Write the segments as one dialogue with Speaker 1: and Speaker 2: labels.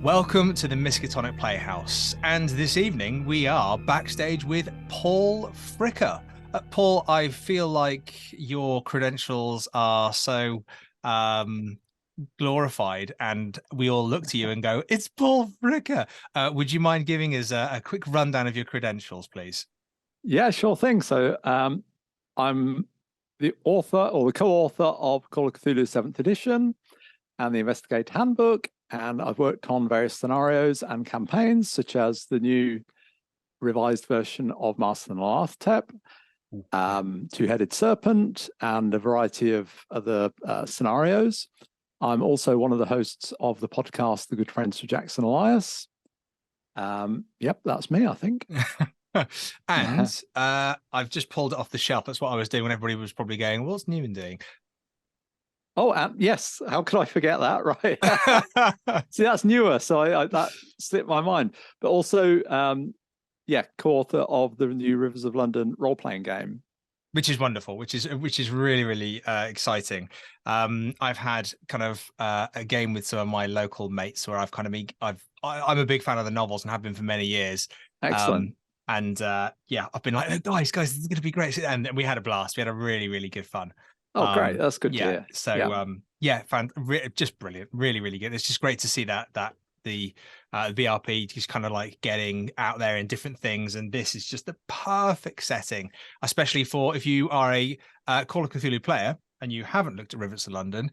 Speaker 1: Welcome to the Miskatonic Playhouse, and this evening we are backstage with Paul Fricker. Paul, I feel like your credentials are so glorified, and we all look to you and go, "It's Paul Fricker." Would you mind giving us a quick rundown of your credentials, please?
Speaker 2: Yeah, sure thing. So I'm the author or the co-author of Call of Cthulhu 7th edition and the Investigate Handbook, and I've worked on various scenarios and campaigns, such as the new revised version of Master and Arthtep, Two-Headed Serpent, and a variety of other scenarios. I'm also one of the hosts of the podcast, The Good Friends of Jackson Elias. Yep, that's me, I think.
Speaker 1: And I've just pulled it off the shelf. That's what I was doing when everybody was probably going, "What's Newman doing?"
Speaker 2: Oh, yes. How could I forget that? Right. See, that's newer. So that slipped my mind. But also, co-author of the new Rivers of London role-playing game.
Speaker 1: Which is wonderful, which is really exciting. I've had kind of a game with some of my local mates where I'm a big fan of the novels and have been for many years.
Speaker 2: Excellent.
Speaker 1: I've been like, guys, this is going to be great, and we had a blast. We had a really good fun.
Speaker 2: Oh, great! That's good to hear.
Speaker 1: So just brilliant, really good. It's just great to see that the VRP just kind of like getting out there in different things, and this is just the perfect setting, especially for if you are a Call of Cthulhu player and you haven't looked at Rivers of London.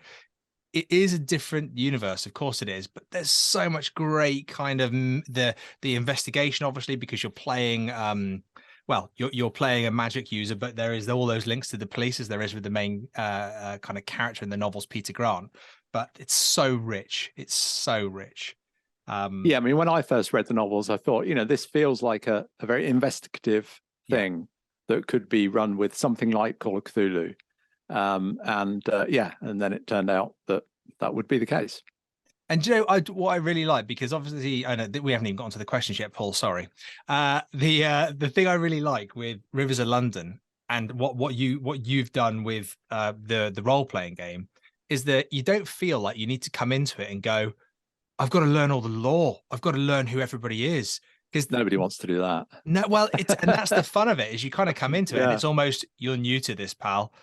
Speaker 1: It is a different universe, of course it is, but there's so much great kind of the investigation, obviously, because you're playing you're playing a magic user, but there is all those links to the police as there is with the main kind of character in the novels, Peter Grant. But it's so rich. It's so rich.
Speaker 2: I mean, when I first read the novels, I thought, this feels like a very investigative thing that could be run with something like Call of Cthulhu. And then it turned out that would be the case.
Speaker 1: And what I really like, because obviously I know that we haven't even gotten to the questions yet, Paul. Sorry. The thing I really like with Rivers of London and what you've done with the role playing game is that you don't feel like you need to come into it and go, "I've got to learn all the lore. I've got to learn who everybody is." Because
Speaker 2: nobody wants to do that.
Speaker 1: No, well, and that's the fun of it, is you kind of come into it and it's almost, you're new to this, pal.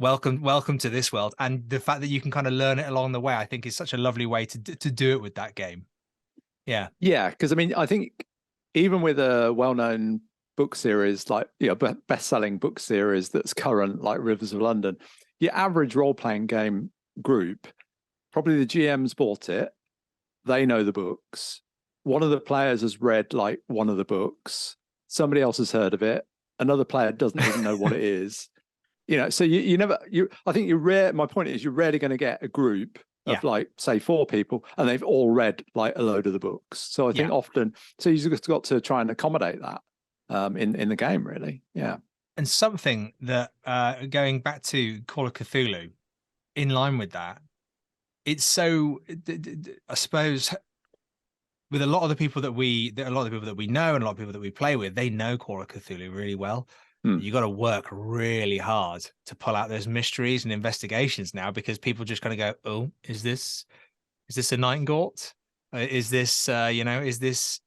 Speaker 1: Welcome to this world. And the fact that you can kind of learn it along the way, I think is such a lovely way to do it with that game. Yeah,
Speaker 2: because I mean, I think even with a well-known book series like best-selling book series that's current, like Rivers of London, your average role-playing game group, probably the GM's bought it, they know the books, one of the players has read like one of the books, somebody else has heard of it, another player doesn't even know what it is. So I think you're rare. My point is, you're rarely going to get a group of like, say, 4 people and they've all read like a load of the books. So I think often, so you've just got to try and accommodate that in the game, really. Yeah.
Speaker 1: And something that going back to Call of Cthulhu, in line with that, it's so, I suppose, with a lot of the people that we know and a lot of people that we play with, they know Call of Cthulhu really well. You got to work really hard to pull out those mysteries and investigations now, because people just kind of go, "Oh, is this a Nightingale? Is this is this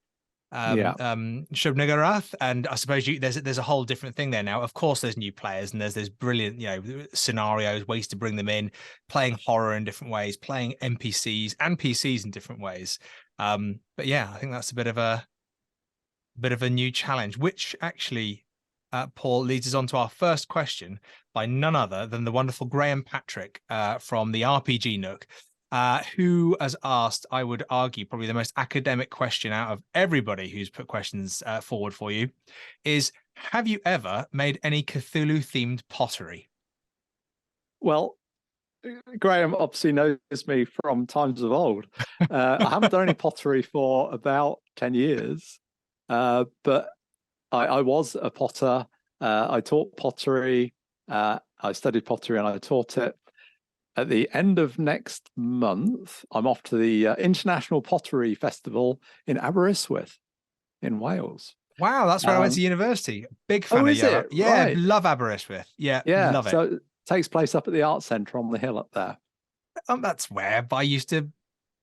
Speaker 1: Shub-Niggurath?" And I suppose there's a whole different thing there now. Of course, there's new players and there's brilliant scenarios, ways to bring them in, playing horror in different ways, playing NPCs and PCs in different ways. But yeah, I think that's a bit of a new challenge, which actually, Paul, leads us on to our first question by none other than the wonderful Graham Patrick from the RPG Nook, who has asked, I would argue, probably the most academic question out of everybody who's put questions forward for you, is, have you ever made any Cthulhu-themed pottery?
Speaker 2: Well, Graham obviously knows me from times of old. I haven't done any pottery for about 10 years, but I was a potter. I taught pottery. I studied pottery and I taught it. At the end of next month, I'm off to the International Pottery Festival in Aberystwyth in Wales.
Speaker 1: Wow, that's where I went to university. Big fan of
Speaker 2: it?
Speaker 1: Yeah,
Speaker 2: right.
Speaker 1: Love Aberystwyth. Yeah, love it.
Speaker 2: So it takes place up at the Art Centre on the hill up there.
Speaker 1: That's where I used to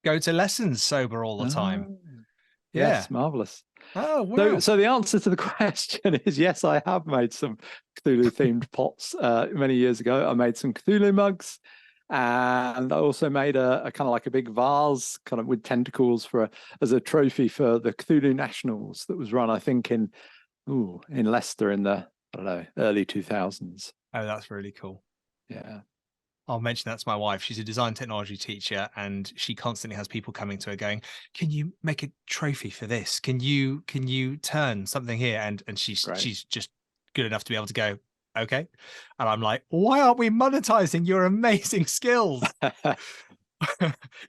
Speaker 1: go to lessons sober all the time.
Speaker 2: Oh,
Speaker 1: Yeah.
Speaker 2: yes, marvelous.
Speaker 1: Oh, wow.
Speaker 2: So the answer to the question is yes, I have made some Cthulhu themed pots many years ago. I made some Cthulhu mugs, and I also made a kind of like a big vase, kind of with tentacles as a trophy for the Cthulhu Nationals that was run, I think, in Leicester in the, I don't know, early 2000s.
Speaker 1: Oh, that's really cool.
Speaker 2: Yeah.
Speaker 1: I'll mention that to my wife. She's a design technology teacher, and she constantly has people coming to her going, "Can you make a trophy for this? Can you turn something here?" And she's just good enough to be able to go, "Okay." And I'm like, "Why aren't we monetizing your amazing skills?"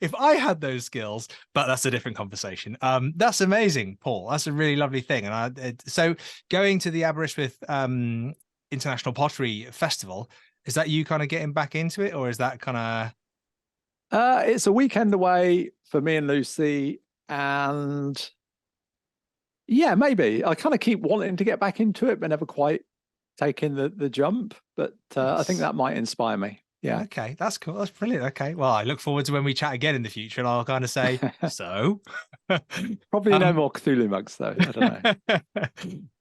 Speaker 1: If I had those skills, but that's a different conversation. That's amazing, Paul. That's a really lovely thing. And so going to the Aberystwyth International Pottery Festival, is that you kind of getting back into it, or is that kind
Speaker 2: of? It's a weekend away for me and Lucy, and yeah, maybe I kind of keep wanting to get back into it, but never quite taking the jump. But I think that might inspire me. Yeah.
Speaker 1: Okay, that's cool. That's brilliant. Okay, well, I look forward to when we chat again in the future, and I'll kind of say, so.
Speaker 2: Probably no more Cthulhu mugs, though. I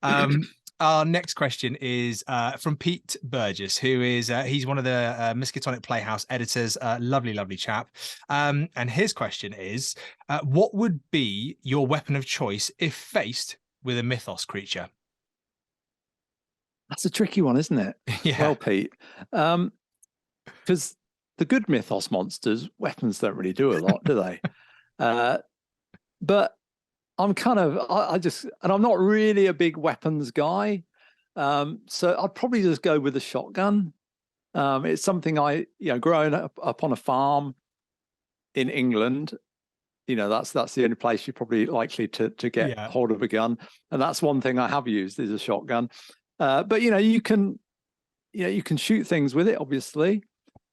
Speaker 2: don't know.
Speaker 1: Our next question is from Pete Burgess, who is he's one of the Miskatonic Playhouse editors. Lovely chap. And his question is, what would be your weapon of choice if faced with a mythos creature?
Speaker 2: That's a tricky one, isn't it?
Speaker 1: Yeah.
Speaker 2: Well, Pete, because the good mythos monsters, weapons don't really do a lot, do they? But I'm kind of, and I'm not really a big weapons guy. So I'd probably just go with a shotgun. It's something growing up on a farm in England, that's the only place you're probably likely to get hold of a gun. And that's one thing I have used is a shotgun. But you can shoot things with it, obviously.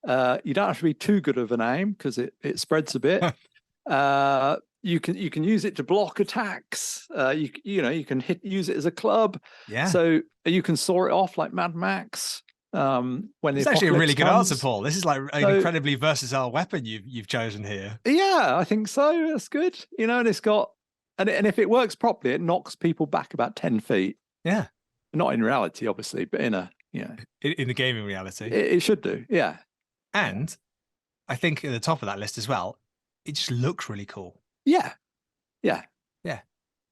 Speaker 2: You don't have to be too good of an aim because it spreads a bit. You can use it to block attacks. You can use it as a club.
Speaker 1: Yeah.
Speaker 2: So you can saw it off like Mad Max. When
Speaker 1: it's actually a really good answer, Paul. This is like an incredibly versatile weapon you've chosen here.
Speaker 2: Yeah, I think so. That's good. And it's got, and if it works properly, it knocks people back about 10 feet.
Speaker 1: Yeah.
Speaker 2: Not in reality, obviously, but in
Speaker 1: the gaming reality,
Speaker 2: it should do. Yeah.
Speaker 1: And I think at the top of that list as well, it just looks really cool.
Speaker 2: Yeah.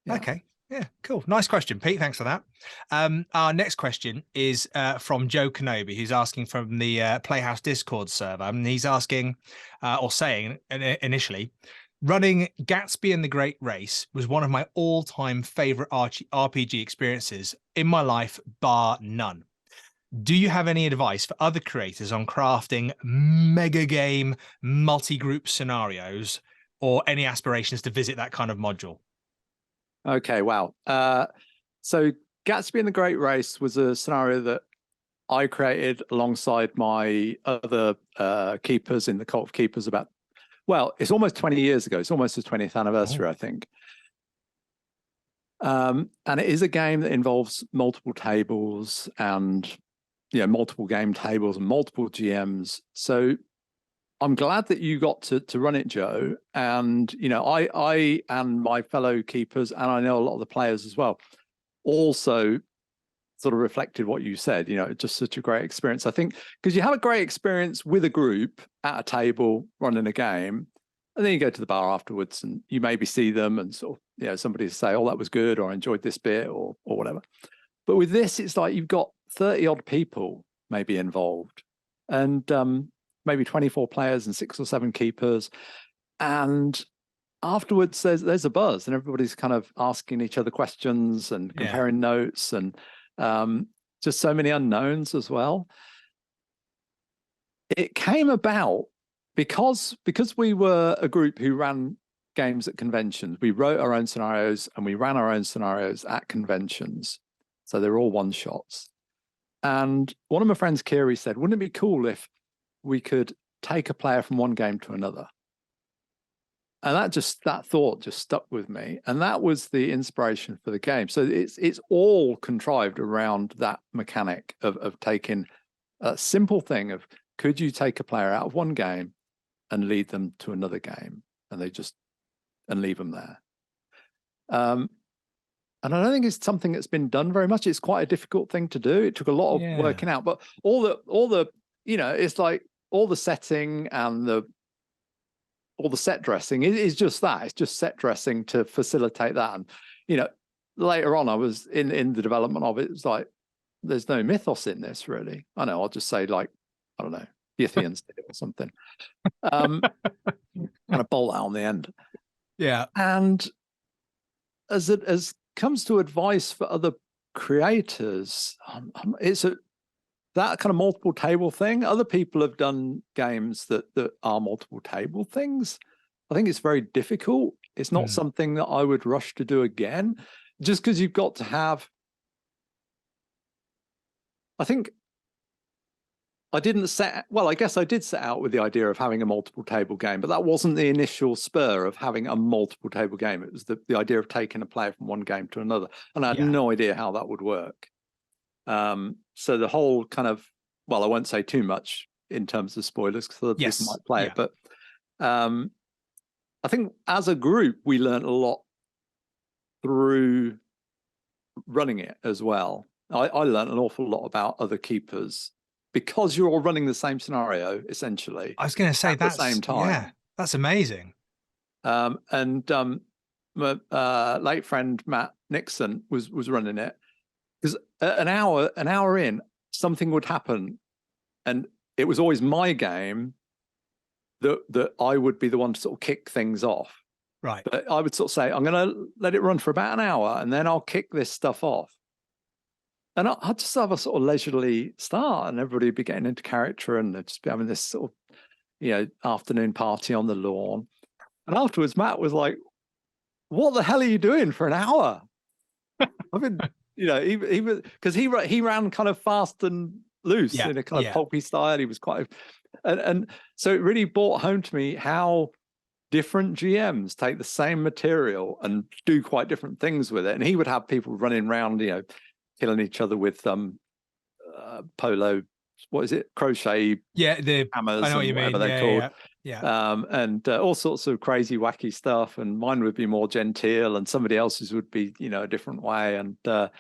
Speaker 1: Okay. Yeah, cool. Nice question, Pete. Thanks for that. Our next question is from Joe Kenobi, who's asking from the Playhouse Discord server. And he's asking, or saying initially, running Gatsby and the Great Race was one of my all-time favorite RPG experiences in my life, bar none. Do you have any advice for other creators on crafting mega game multi-group scenarios, or any aspirations to visit that kind of module?
Speaker 2: Okay, wow. So Gatsby and the Great Race was a scenario that I created alongside my other keepers in the Cult of Keepers it's almost 20 years ago. It's almost the 20th anniversary, I think. And it is a game that involves multiple tables and multiple game tables and multiple GMs. So I'm glad that you got to run it, Joe. And I and my fellow keepers, and I know a lot of the players as well, also sort of reflected what you said. Just such a great experience. I think because you have a great experience with a group at a table running a game, and then you go to the bar afterwards, and you maybe see them and sort of somebody say, "Oh, that was good," or "I enjoyed this bit," or whatever. But with this, it's like you've got 30 odd people maybe involved, and maybe 24 players and 6 or 7 keepers. And afterwards, there's a buzz, and everybody's kind of asking each other questions and comparing notes, and just so many unknowns as well. It came about because we were a group who ran games at conventions. We wrote our own scenarios and we ran our own scenarios at conventions. So they're all one shots. And one of my friends, Kiri, said, wouldn't it be cool if we could take a player from one game to another? And that thought just stuck with me. And that was the inspiration for the game. So it's all contrived around that mechanic of taking a simple thing of, could you take a player out of one game and lead them to another game? and leave them there. And I don't think it's something that's been done very much. It's quite a difficult thing to do. It took a lot of working out, but all the it's like all the setting and all the set dressing is just that. It's just set dressing to facilitate that. And later on, I was in the development of it. It's like there's no mythos in this, really. I know. I'll just say, like, I don't know, Yithians did it or something. Kind of bolt that on the end.
Speaker 1: Yeah.
Speaker 2: And as comes to advice for other creators, it's that kind of multiple table thing. Other people have done games that are multiple table things. I think it's very difficult. It's not something that I would rush to do again, just because you've got to have. I think I guess I did set out with the idea of having a multiple table game, but that wasn't the initial spur of having a multiple table game. It was the idea of taking a player from one game to another. And I had no idea how that would work. So the whole kind of, I won't say too much in terms of spoilers because other people might play it, but I think as a group, we learned a lot through running it as well. I learned an awful lot about other keepers because you're all running the same scenario, essentially.
Speaker 1: I was going to say
Speaker 2: that's the same time.
Speaker 1: Yeah, that's amazing.
Speaker 2: My late friend Matt Nixon was running it. Because an hour in, something would happen, and it was always my game that I would be the one to sort of kick things off.
Speaker 1: Right.
Speaker 2: But I would sort of say, I'm going to let it run for about an hour, and then I'll kick this stuff off. And I'd just have a sort of leisurely start, and everybody would be getting into character, and they'd just be having this sort of, afternoon party on the lawn. And afterwards, Matt was like, "What the hell are you doing for an hour?" I've been, he was, because he ran kind of fast and loose in a kind of pulpy style. He was quite, and so it really brought home to me how different GMs take the same material and do quite different things with it. And he would have people running around, killing each other with polo, what is it, crochet hammers,
Speaker 1: I know what you
Speaker 2: whatever
Speaker 1: mean.
Speaker 2: they're called.
Speaker 1: Yeah.
Speaker 2: And all sorts of crazy wacky stuff, and mine would be more genteel and somebody else's would be a different way. And so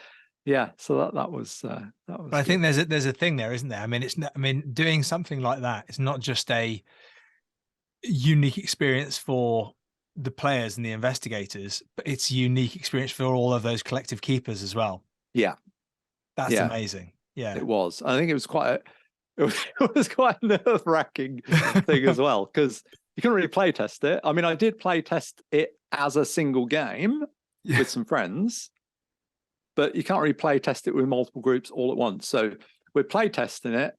Speaker 2: that was but
Speaker 1: I think there's a thing there, isn't there? I mean, doing something like that, it's not just a unique experience for the players and the investigators, but it's a unique experience for all of those collective keepers as well. That's amazing.
Speaker 2: It was. I think it was quite a nerve-wracking thing as well, because you couldn't really play test it. I mean, I did play test it as a single game with some friends, but you can't really play test it with multiple groups all at once. So we're play testing it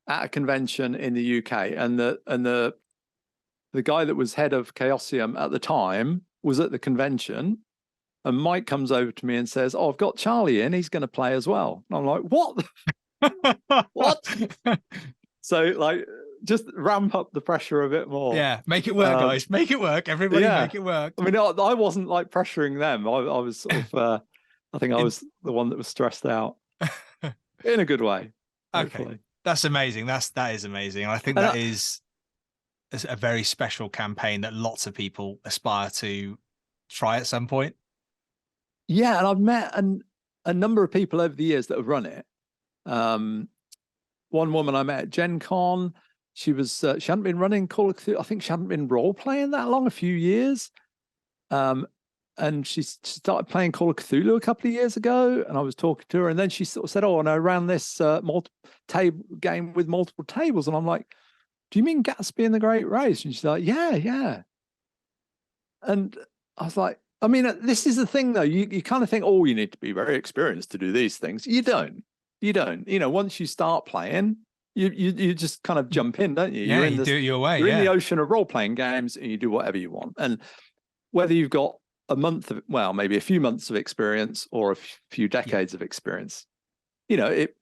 Speaker 2: at a convention in the UK, and the guy that was head of Chaosium at the time was at the convention. And Mike comes over to me and says, "Oh, I've got Charlie in. He's going to play as well." And I'm like, "What? What?" So, just ramp up the pressure a bit more.
Speaker 1: Yeah, make it work, guys. Make it work. Everybody, make it work.
Speaker 2: I mean, I wasn't pressuring them. I was sort of, I think I was the one that was stressed out in a good way. Hopefully.
Speaker 1: Okay, that's amazing. That is amazing. I think that is a very special campaign that lots of people aspire to try at some point.
Speaker 2: Yeah, and I've met a number of people over the years that have run it. One woman I met at Gen Con, she hadn't been running Call of Cthulhu. I think she hadn't been role playing that long, a few years. And she started playing Call of Cthulhu a couple of years ago, and I was talking to her, and then she sort of said, "Oh, and I ran this table game with multiple tables," and I'm like, "Do you mean Gatsby and the Great Race?" And she's like, "Yeah." And I was like, I mean, this is the thing, though. You kind of think, oh, you need to be very experienced to do these things. You don't. Once you start playing, you just kind of jump in, don't you?
Speaker 1: Yeah, you do it your way.
Speaker 2: You're in the ocean of role-playing games, and you do whatever you want. And whether you've got maybe a few months of experience or a few decades of experience, it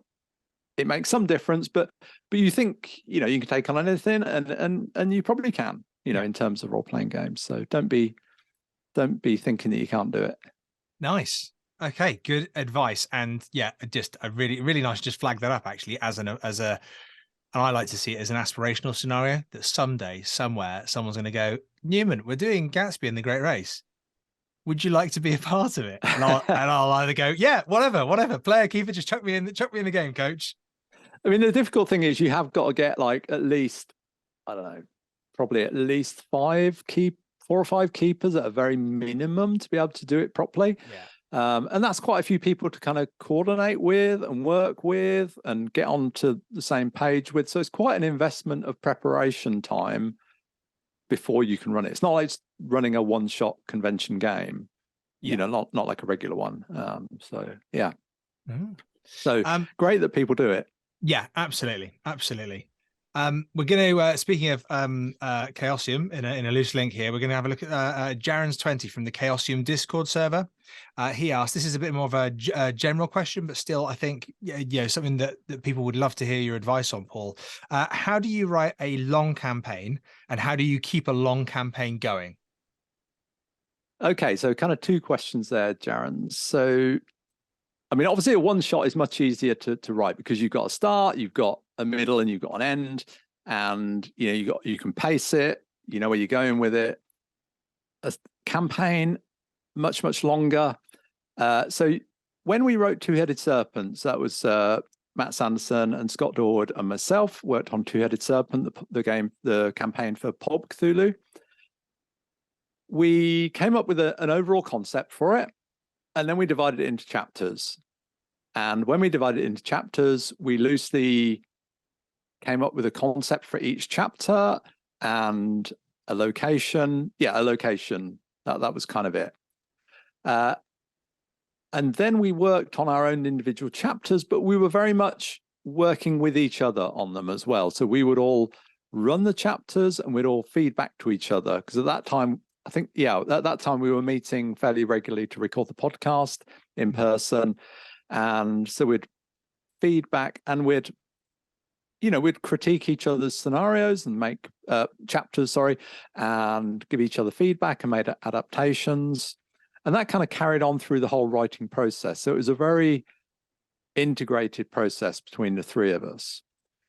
Speaker 2: makes some difference. But you think, you can take on anything, and you probably can, in terms of role-playing games. So don't be thinking that you can't do it.
Speaker 1: Nice. Okay, good advice. And just a really, really nice, just flag that up actually as a And I like to see it as an aspirational scenario that someday, somewhere, someone's going to go, Newman, we're doing Gatsby and the Great Race. Would you like to be a part of it? And I'll either go, yeah, whatever. Player, keeper, just chuck me in the game, coach.
Speaker 2: I mean, the difficult thing is you have got to get like at least, I don't know, probably at least 4 or 5 keepers at a very minimum to be able to do it properly.
Speaker 1: Yeah.
Speaker 2: And that's quite a few people to kind of coordinate with and work with and get onto the same page with. So it's quite an investment of preparation time before you can run it. It's not like it's running a one-shot convention game, not like a regular one. So yeah. Mm-hmm. So great that people do it.
Speaker 1: Yeah, absolutely. We're going to, speaking of Chaosium, in a loose link here, we're going to have a look at Jaren's 20 from the Chaosium Discord server. He asked, this is a bit more of a general question, but still, I think, something that people would love to hear your advice on, Paul. How do you write a long campaign, and how do you keep a long campaign going?
Speaker 2: Okay, so kind of 2 questions there, Jaren. So, I mean, obviously a one shot is much easier to write because you've got a start, you've got a middle, and you've got an end, and you can pace it, you know where you're going with it. A campaign, much longer. So when we wrote Two-Headed Serpents, that was Matt Sanderson and Scott Dorward and myself worked on Two-Headed Serpent, the campaign for Pulp Cthulhu. We came up with an overall concept for it. And then we divided it into chapters. And when we divided it into chapters, we loosely came up with a concept for each chapter and a location. Yeah, a location. That was kind of it. And then we worked on our own individual chapters, but we were very much working with each other on them as well. So we would all run the chapters and we'd all feed back to each other. Because at that time, I think, at that time we were meeting fairly regularly to record the podcast in person. And so we'd feedback and we'd critique each other's scenarios and make chapters, and give each other feedback and made adaptations. And that kind of carried on through the whole writing process. So it was a very integrated process between the 3 of us.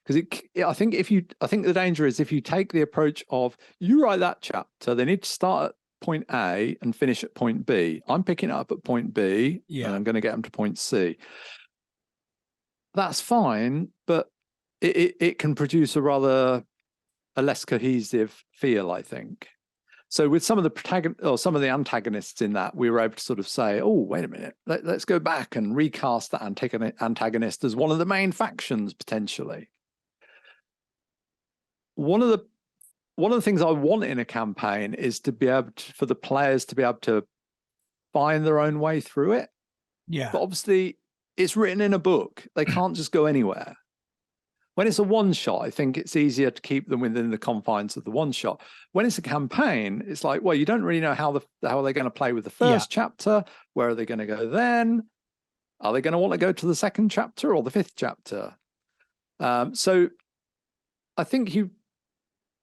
Speaker 2: Because I think the danger is if you take the approach of you write that chapter, they need to start at point A and finish at point B. I'm picking it up at point B, and I'm going to get them to point C. That's fine, but it can produce a less cohesive feel, I think. So with some of the antagonists in that, we were able to sort of say, oh, wait a minute, let's go back and recast that antagonist as one of the main factions potentially. One of the things I want in a campaign is to be able for the players to be able to find their own way through it.
Speaker 1: Yeah.
Speaker 2: But obviously it's written in a book. They can't just go anywhere. When it's a one shot, I think it's easier to keep them within the confines of the one shot. When it's a campaign, it's like, well, you don't really know how they're going to play with the first chapter. Where are they going to go then? Are they going to want to go to the second chapter or the 5th chapter? So I think you're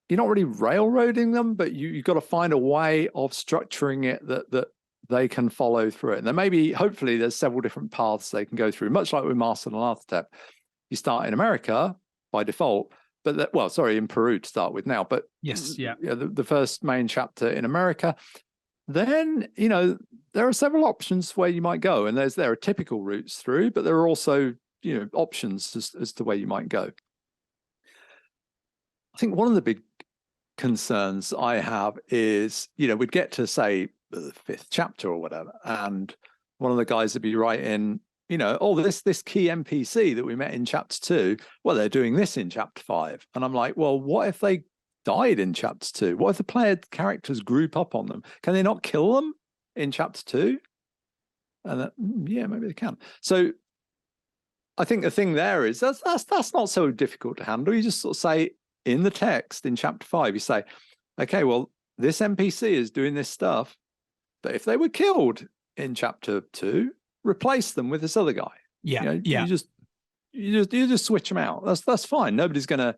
Speaker 2: not really railroading them, but you've got to find a way of structuring it that they can follow through it. And hopefully there's several different paths they can go through, much like with Master and Arthitep. You start in America by default, but in Peru to start with now. But
Speaker 1: yes,
Speaker 2: the first main chapter in America. Then, there are several options where you might go, and there are typical routes through, but there are also, options as to where you might go. I think one of the big concerns I have is, we'd get to say the 5th chapter or whatever, and one of the guys would be writing, this key NPC that we met in chapter 2, well, they're doing this in chapter 5. And I'm like, well, what if they died in chapter 2? What if the player characters group up on them? Can they not kill them in chapter 2? And maybe they can. So I think the thing there is that's not so difficult to handle. You just sort of say in the text in chapter 5, you say, okay, well, this NPC is doing this stuff, but if they were killed in chapter 2, replace them with this other guy. You just switch them out. That's fine. Nobody's gonna.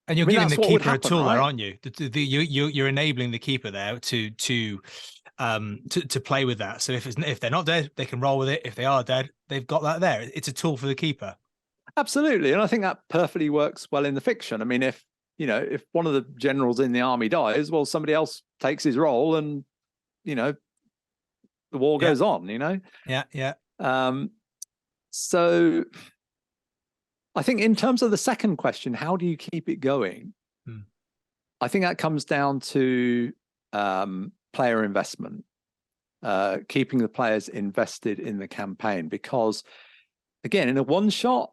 Speaker 1: And you're giving the keeper a tool there, aren't you? You're enabling the keeper there to play with that. So if they're not dead, they can roll with it. If they are dead, they've got that there. It's a tool for the keeper.
Speaker 2: Absolutely. And I think that perfectly works well in the fiction. I mean, if one of the generals in the army dies, well, somebody else takes his role and, the war goes on,
Speaker 1: Yeah.
Speaker 2: So I think in terms of the second question, how do you keep it going? I think that comes down to player investment, keeping the players invested in the campaign, because again, in a one shot,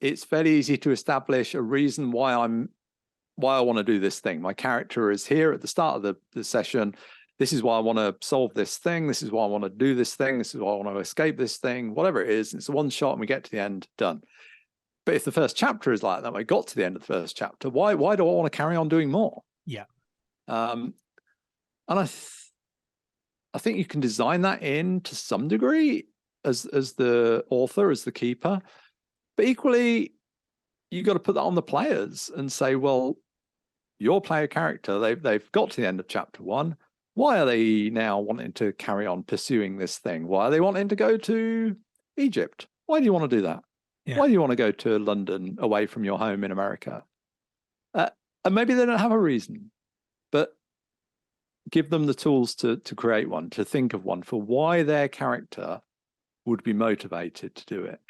Speaker 2: it's fairly easy to establish a reason why I want to do this thing. My character is here at the start of the session. This is why I want to solve this thing. This is why I want to do this thing. This is why I want to escape this thing, whatever it is. It's a one shot and we get to the end, done. But if the first chapter is like that, I got to the end of the first chapter, why do I want to carry on doing more?
Speaker 1: Yeah.
Speaker 2: And I think you can design that in to some degree as the author, as the keeper. But equally, you got to put that on the players and say, well, your player character, they've got to the end of chapter 1. Why are they now wanting to carry on pursuing this thing? Why are they wanting to go to Egypt? Why do you want to do that? Yeah. Why do you want to go to London away from your home in America? And maybe they don't have a reason, but give them the tools to create one, to think of one for why their character would be motivated to do it.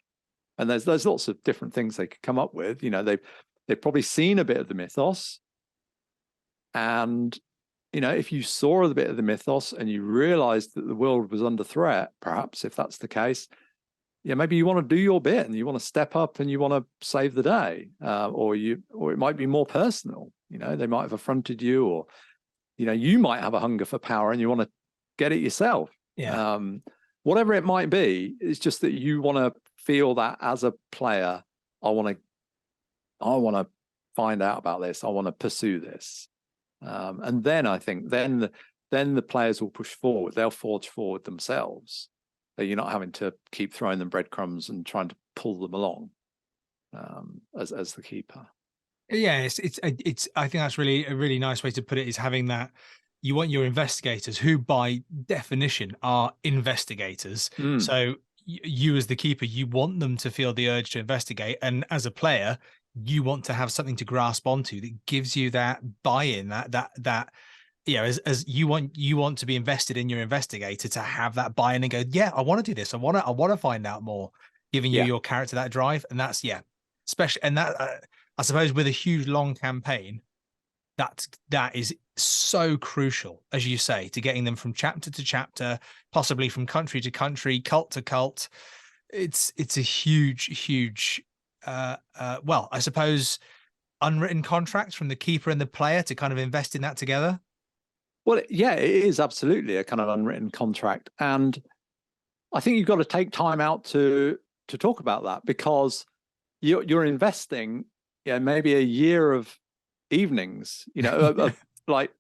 Speaker 2: And there's lots of different things they could come up with. They've probably seen a bit of the mythos. And, if you saw a bit of the mythos and you realized that the world was under threat, perhaps if that's the case, maybe you want to do your bit and you want to step up and you want to save the day. Or it might be more personal. They might have affronted you, or, you might have a hunger for power and you want to get it yourself.
Speaker 1: Yeah.
Speaker 2: Whatever it might be, it's just that you want to feel that as a player, I want to find out about this. I want to pursue this. And then I think then the players will push forward. They'll forge forward themselves. So you're not having to keep throwing them breadcrumbs and trying to pull them along as the keeper.
Speaker 1: Yeah, it's I think that's really a really nice way to put it, is having that. You want your investigators, who by definition are investigators. So you as the keeper, you want them to feel the urge to investigate. And as a player, you want to have something to grasp onto that gives you that buy-in, that as you want to be invested in your investigator, to have that buy-in and go, yeah, I want to do this. I want to find out more, giving you your character that drive. And that's, especially, and that, I suppose with a huge long campaign, that is so crucial, as you say, to getting them from chapter to chapter, possibly from country to country, cult to cult. It's a huge well, I suppose unwritten contract from the keeper and the player to kind of invest in that together.
Speaker 2: Well, yeah, it is absolutely a kind of unwritten contract. And I think you've got to take time out to talk about that, because you're investing, maybe a year of evenings, like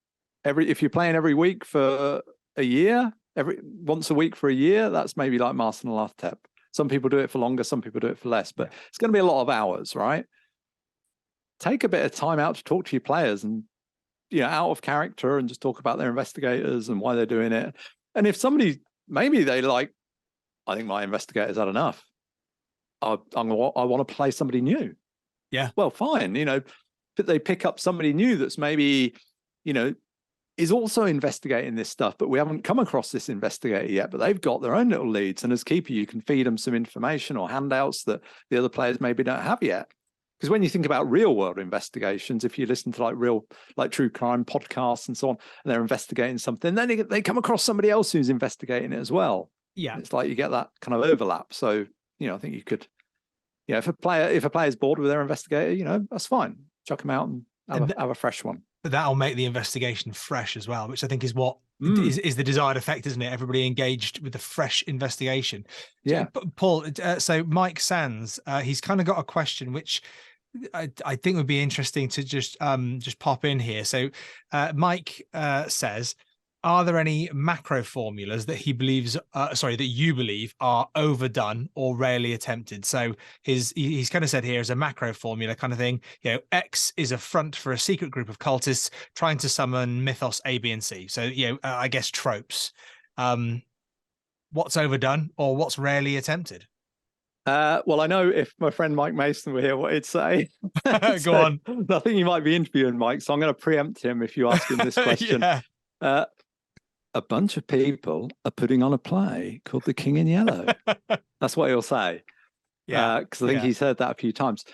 Speaker 2: if you're playing every week for a year, once a week for a year, that's maybe like Master and Lathtep. Some people do it for longer, some people do it for less, but it's going to be a lot of hours, right? Take a bit of time out to talk to your players and, out of character, and just talk about their investigators and why they're doing it. And if somebody, maybe they like, I think my investigator's had enough. I want to play somebody new.
Speaker 1: Yeah.
Speaker 2: Well, fine. But they pick up somebody new that's maybe, is also investigating this stuff, but we haven't come across this investigator yet, but they've got their own little leads. And as keeper, you can feed them some information or handouts that the other players maybe don't have yet. Because when you think about real world investigations, if you listen to like true crime podcasts and so on, and they're investigating something, then they come across somebody else who's investigating it as well.
Speaker 1: Yeah.
Speaker 2: It's like you get that kind of overlap. So, I think you could, if a player's bored with their investigator, that's fine. Chuck them out and have a fresh one.
Speaker 1: But that'll make the investigation fresh as well, which I think is what is the desired effect, isn't it? Everybody engaged with the fresh investigation.
Speaker 2: Yeah.
Speaker 1: So, Paul, so Mike Sands, he's kind of got a question which I think would be interesting to just pop in here. So Mike says, are there any macro formulas that he believes, that you believe are overdone or rarely attempted? So he's kind of said here as a macro formula kind of thing, X is a front for a secret group of cultists trying to summon mythos A, B, and C. So, I guess tropes. What's overdone or what's rarely attempted?
Speaker 2: Well, I know if my friend Mike Mason were here, what he'd say.
Speaker 1: Go on.
Speaker 2: I think you might be interviewing Mike, so I'm going to preempt him if you ask him this question.
Speaker 1: Yeah.
Speaker 2: A bunch of people are putting on a play called The King in Yellow. That's what he'll say.
Speaker 1: Yeah.
Speaker 2: Because I think he's heard that a few times.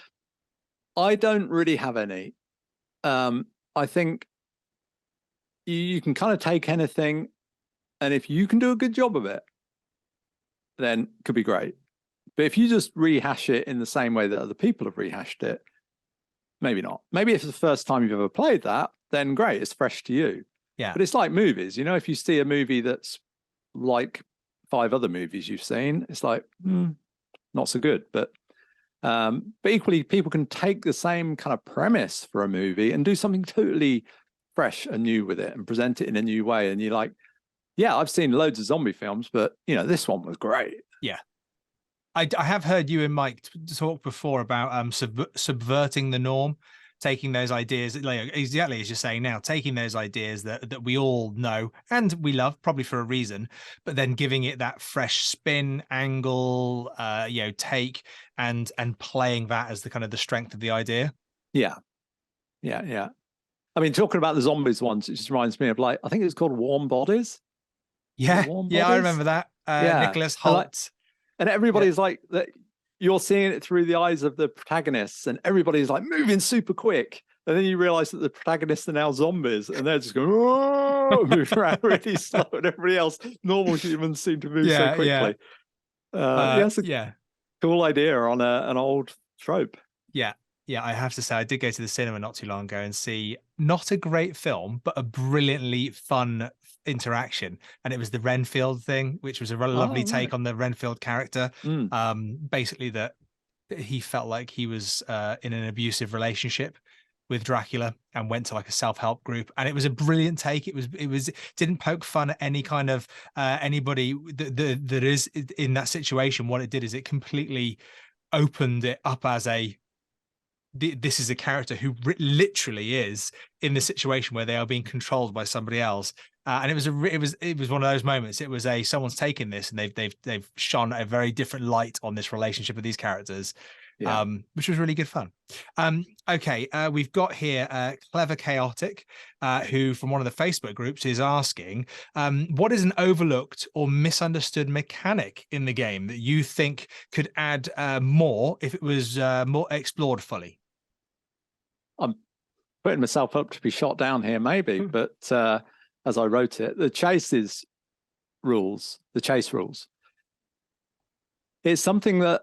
Speaker 2: I don't really have any. I think you can kind of take anything, and if you can do a good job of it, then it could be great. But if you just rehash it in the same way that other people have rehashed it, maybe not. Maybe if it's the first time you've ever played that, then great, it's fresh to you.
Speaker 1: Yeah.
Speaker 2: But it's like movies, you know, if you see a movie that's like 5 other movies you've seen, it's like, not so good. But equally, people can take the same kind of premise for a movie and do something totally fresh and new with it and present it in a new way. And you're like, yeah, I've seen loads of zombie films, but, you know, this one was great.
Speaker 1: Yeah. I have heard you and Mike talk before about subverting the norm, taking those ideas, like exactly as you're saying now, taking those ideas that we all know and we love, probably for a reason, but then giving it that fresh spin, angle, take, and playing that as the kind of the strength of the idea.
Speaker 2: Yeah. I mean, talking about the zombies ones, it just reminds me of, like, I think it's called Warm Bodies.
Speaker 1: Yeah,
Speaker 2: Warm
Speaker 1: yeah,
Speaker 2: Bodies?
Speaker 1: I remember that. Nicholas Hoult.
Speaker 2: And everybody's like that. You're seeing it through the eyes of the protagonists, and everybody's like moving super quick. And then you realize that the protagonists are now zombies, and they're just going, oh, moving around really slow, and everybody else, normal humans, seem to move so quickly. It's a cool idea on an old trope.
Speaker 1: Yeah, I have to say, I did go to the cinema not too long ago and see not a great film, but a brilliantly fun interaction. And it was the Renfield thing, which was a lovely take on the Renfield character. Basically that he felt like he was in an abusive relationship with Dracula and went to like a self-help group. And it was a brilliant take. It didn't poke fun at any kind of anybody that is in that situation. What it did is it completely opened it up as this is a character who literally is in the situation where they are being controlled by somebody else, and it was one of those moments. It was someone's taken this and they've shone a very different light on this relationship of these characters, which was really good fun. Okay, we've got here Clever Chaotic, who from one of the Facebook groups is asking, what is an overlooked or misunderstood mechanic in the game that you think could add more if it was more explored fully?
Speaker 2: I'm putting myself up to be shot down here, maybe, but as I wrote it, the chase rules. It's something that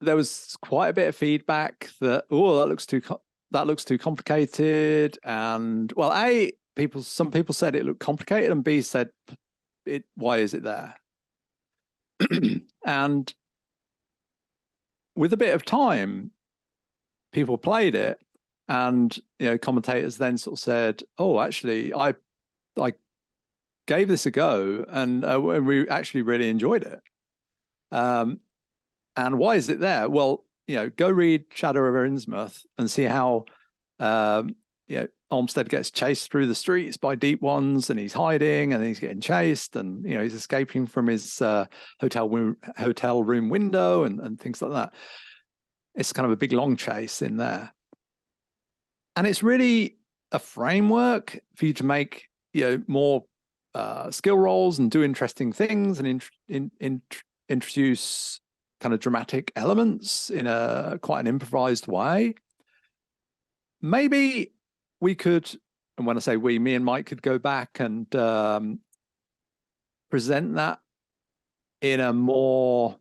Speaker 2: there was quite a bit of feedback that that looks too complicated, and well, some people said it looked complicated, and B said why is it there? And with a bit of time, people played it. And, you know, commentators then sort of said, oh, actually, I gave this a go and we actually really enjoyed it. And why is it there? Well, you know, go read Shadow over Innsmouth and see how, Olmsted gets chased through the streets by Deep Ones, and he's hiding and he's getting chased, and, you know, he's escaping from his hotel room window and things like that. It's kind of a big long chase in there. And it's really a framework for you to make, you know, more skill rolls and do interesting things and introduce kind of dramatic elements in quite an improvised way. Maybe we could, and when I say we, me and Mike could go back and present that in a more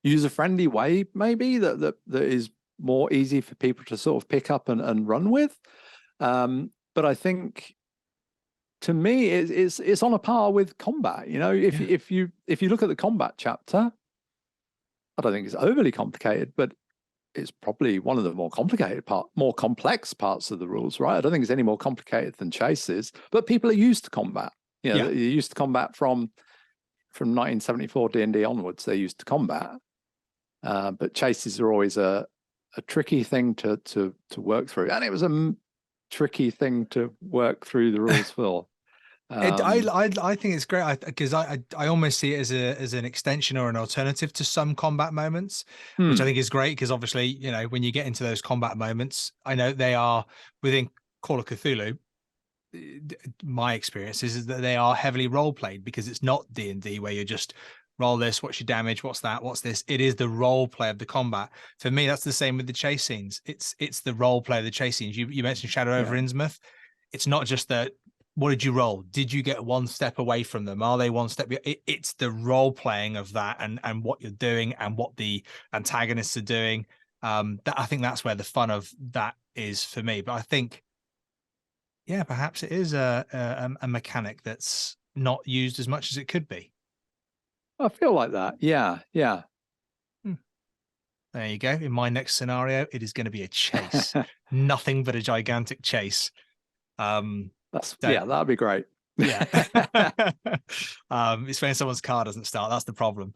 Speaker 2: user-friendly way, maybe that is more easy for people to sort of pick up and run with. But I think, to me, it's on a par with combat. You know, if you look at the combat chapter, I don't think it's overly complicated, but it's probably one of the more complex parts of the rules, right? I don't think it's any more complicated than chases, but people are used to combat. You know, they're used to combat from 1974 D&D onwards. They're used to combat, but chases are always a tricky thing to work through, and it was a tricky thing to work through the rules for.
Speaker 1: I think it's great because I almost see it as an extension or an alternative to some combat moments, which I think is great because obviously, you know, when you get into those combat moments, I know they are within Call of Cthulhu. My experience is that they are heavily role played because it's not D&D where you're just roll this, what's your damage, what's that, what's this. It is the role play of the combat. For me, that's the same with the chase scenes. It's the role play of the chase scenes. You mentioned Shadow over Innsmouth. It's not just that. What did you roll? Did you get one step away from them? Are they one step? It's the role playing of that and what you're doing and what the antagonists are doing. That I think that's where the fun of that is for me. But I think, yeah, perhaps it is a mechanic that's not used as much as it could be.
Speaker 2: I feel like that. Yeah.
Speaker 1: There you go. In my next scenario, it is going to be a chase. Nothing but a gigantic chase.
Speaker 2: That'd be great.
Speaker 1: Yeah. It's when someone's car doesn't start. That's the problem.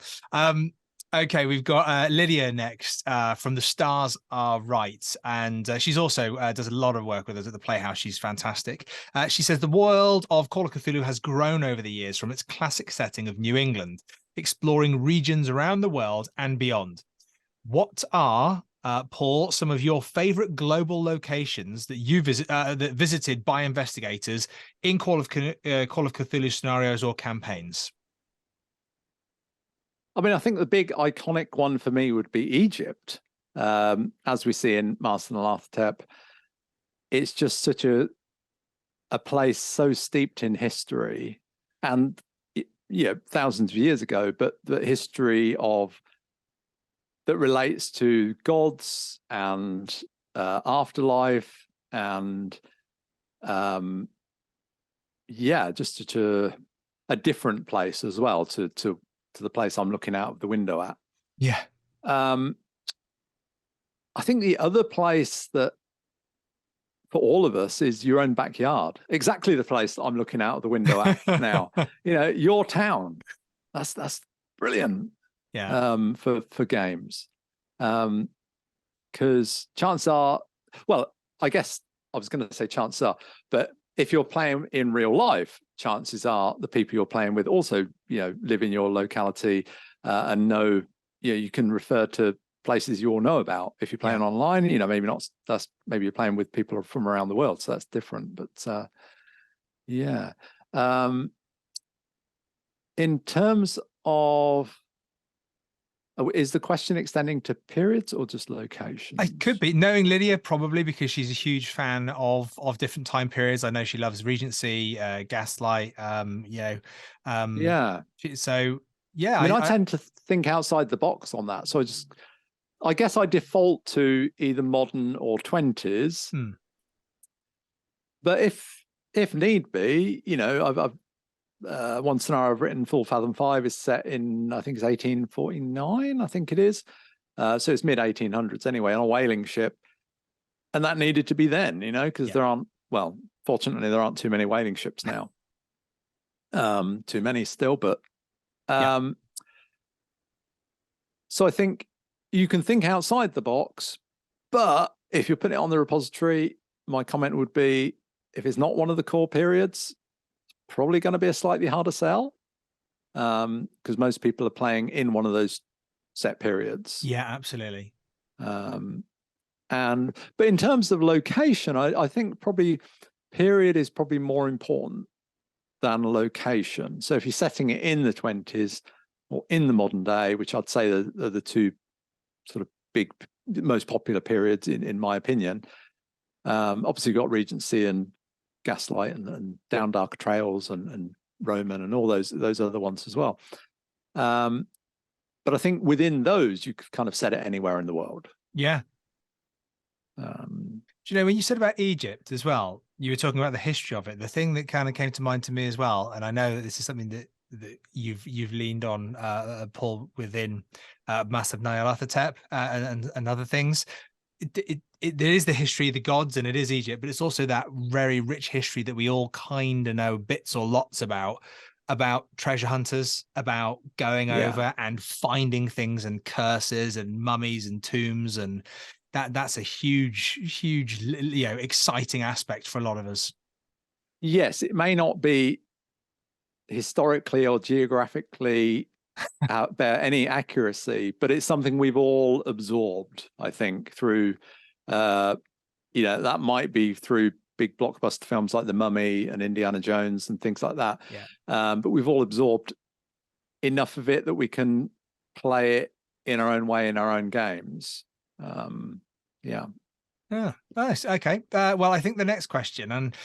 Speaker 1: Okay, we've got Lydia next from The Stars Are Right. And she's also does a lot of work with us at the Playhouse. She's fantastic. She says the world of Call of Cthulhu has grown over the years from its classic setting of New England, exploring regions around the world and beyond. What are, Paul, some of your favorite global locations that you visited by investigators in Call of Cthulhu scenarios or campaigns?
Speaker 2: I mean, I think the big iconic one for me would be Egypt, as we see in Master and Lathtep. It's just such a place so steeped in history, and thousands of years ago, but the history that relates to gods and afterlife and just to a different place as well to the place I'm looking out of the window at.
Speaker 1: Yeah.
Speaker 2: I think the other place that for all of us is your own backyard. Exactly the place that I'm looking out of the window at now. Your town. That's brilliant.
Speaker 1: Yeah.
Speaker 2: For games. Because chances are, well, I guess I was going to say chances are, but if you're playing in real life, chances are the people you're playing with also, live in your locality and know, you can refer to places you all know about. If you're playing online, maybe not. Maybe you're playing with people from around the world, so that's different. But in terms of, is the question extending to periods or just locations?
Speaker 1: It could be. Knowing Lydia, probably, because she's a huge fan of different time periods. I know she loves Regency, Gaslight. So yeah.
Speaker 2: I tend to think outside the box on that. So I guess I default to either modern or 20s. But if need be, I've one scenario I've written, Full Fathom 5, is set in, I think it's 1849, I think it is. So it's mid 1800s anyway, on a whaling ship. And that needed to be then, because there aren't, well, fortunately, there aren't too many whaling ships now. Too many still, but so I think you can think outside the box, but if you put it on the repository, my comment would be, if it's not one of the core periods, probably going to be a slightly harder sell, because most people are playing in one of those set periods.
Speaker 1: Yeah, absolutely.
Speaker 2: But in terms of location, I think probably period is probably more important than location. So if you're setting it in the 20s or in the modern day, which I'd say are the two sort of big, most popular periods in my opinion. Obviously you've got Regency and Gaslight and Down Dark Trails and Roman and all those other ones as well. But I think within those, you could kind of set it anywhere in the world.
Speaker 1: Yeah. Do you know, when you said about Egypt as well, you were talking about the history of it. The thing that kind of came to mind to me as well, and I know that this is something that you've leaned on, Paul, within Massive Nyarlathotep and other things. There is the history of the gods, and it is Egypt, but it's also that very rich history that we all kind of know bits or lots about treasure hunters, about going over and finding things and curses and mummies and tombs, and that's a huge exciting aspect for a lot of us.
Speaker 2: Yes, it may not be historically or geographically bear any accuracy, but it's something we've all absorbed, I think, through, that might be through big blockbuster films like The Mummy and Indiana Jones and things like that.
Speaker 1: Yeah.
Speaker 2: But we've all absorbed enough of it that we can play it in our own way in our own games. Yeah.
Speaker 1: Yeah, nice. Okay. Well, I think the next question, and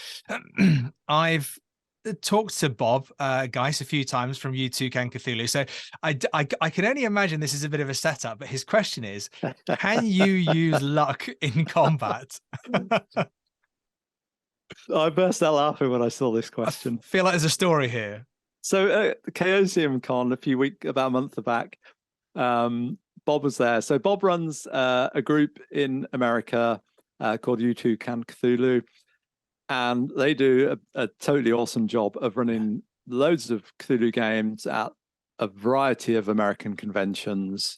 Speaker 1: I've talked to Bob Geis a few times from U2 Can Cthulhu, so I can only imagine this is a bit of a setup, but his question is, can you use luck in combat?
Speaker 2: I burst out laughing when I saw this question.
Speaker 1: I feel like there's a story here.
Speaker 2: So Chaosium Con about a month back, Bob was there. So Bob runs a group in America called U2 Can Cthulhu, and they do a totally awesome job of running loads of Cthulhu games at a variety of American conventions,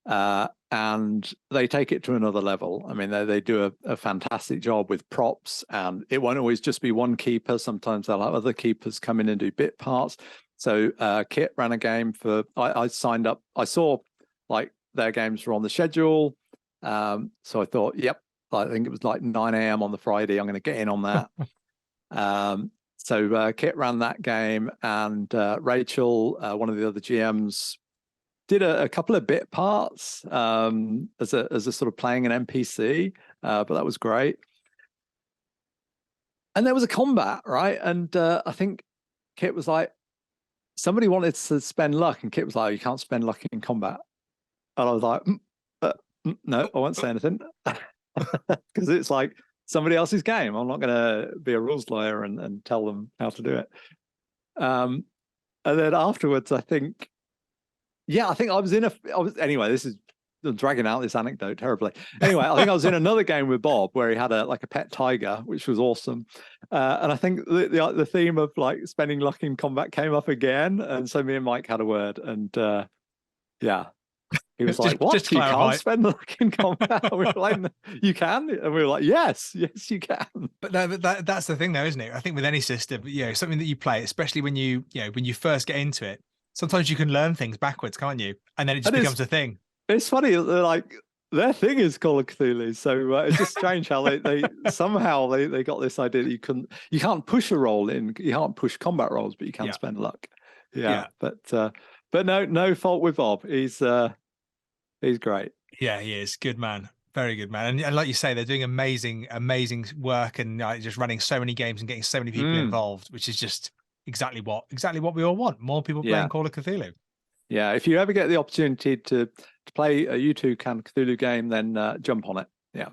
Speaker 2: and they take it to another level. I mean, they do a fantastic job with props, and it won't always just be one keeper. Sometimes they'll have other keepers come in and do bit parts. So Kit ran a game I signed up. I saw like their games were on the schedule. So I thought, yep, I think it was like 9 a.m. on the Friday. I'm going to get in on that. So Kit ran that game, and Rachel, one of the other GMs, did a couple of bit parts as a sort of playing an NPC, but that was great. And there was a combat, right? And I think Kit was like, somebody wanted to spend luck, and Kit was like, you can't spend luck in combat. And I was like, no, I won't say anything. Because it's like somebody else's game. I'm not going to be a rules lawyer and tell them how to do it. And then afterwards, I think I was anyway, I'm dragging out this anecdote terribly. Anyway, I think I was in another game with Bob where he had a pet tiger, which was awesome. And I think the theme of like spending luck in combat came up again. And so me and Mike had a word, and he was like, what? You can't spend luck in combat? We were like, you can? And we were like, yes, you can.
Speaker 1: But that's the thing though, isn't it? I think with any system, something that you play, especially when you first get into it, sometimes you can learn things backwards, can't you? And then it just becomes a thing.
Speaker 2: It's funny, like their thing is Call of Cthulhu, so it's just strange how they somehow they got this idea that you can't push a roll in, you can't push combat rolls, but you can spend luck. Yeah. But no fault with Bob. He's great.
Speaker 1: Yeah, he is. Good man. Very good man. And like you say, they're doing amazing work, and just running so many games and getting so many people involved, which is just exactly what we all want. More people playing Call of Cthulhu. Yeah,
Speaker 2: if you ever get the opportunity to play a U2 Can Cthulhu game, then jump on it. Yeah.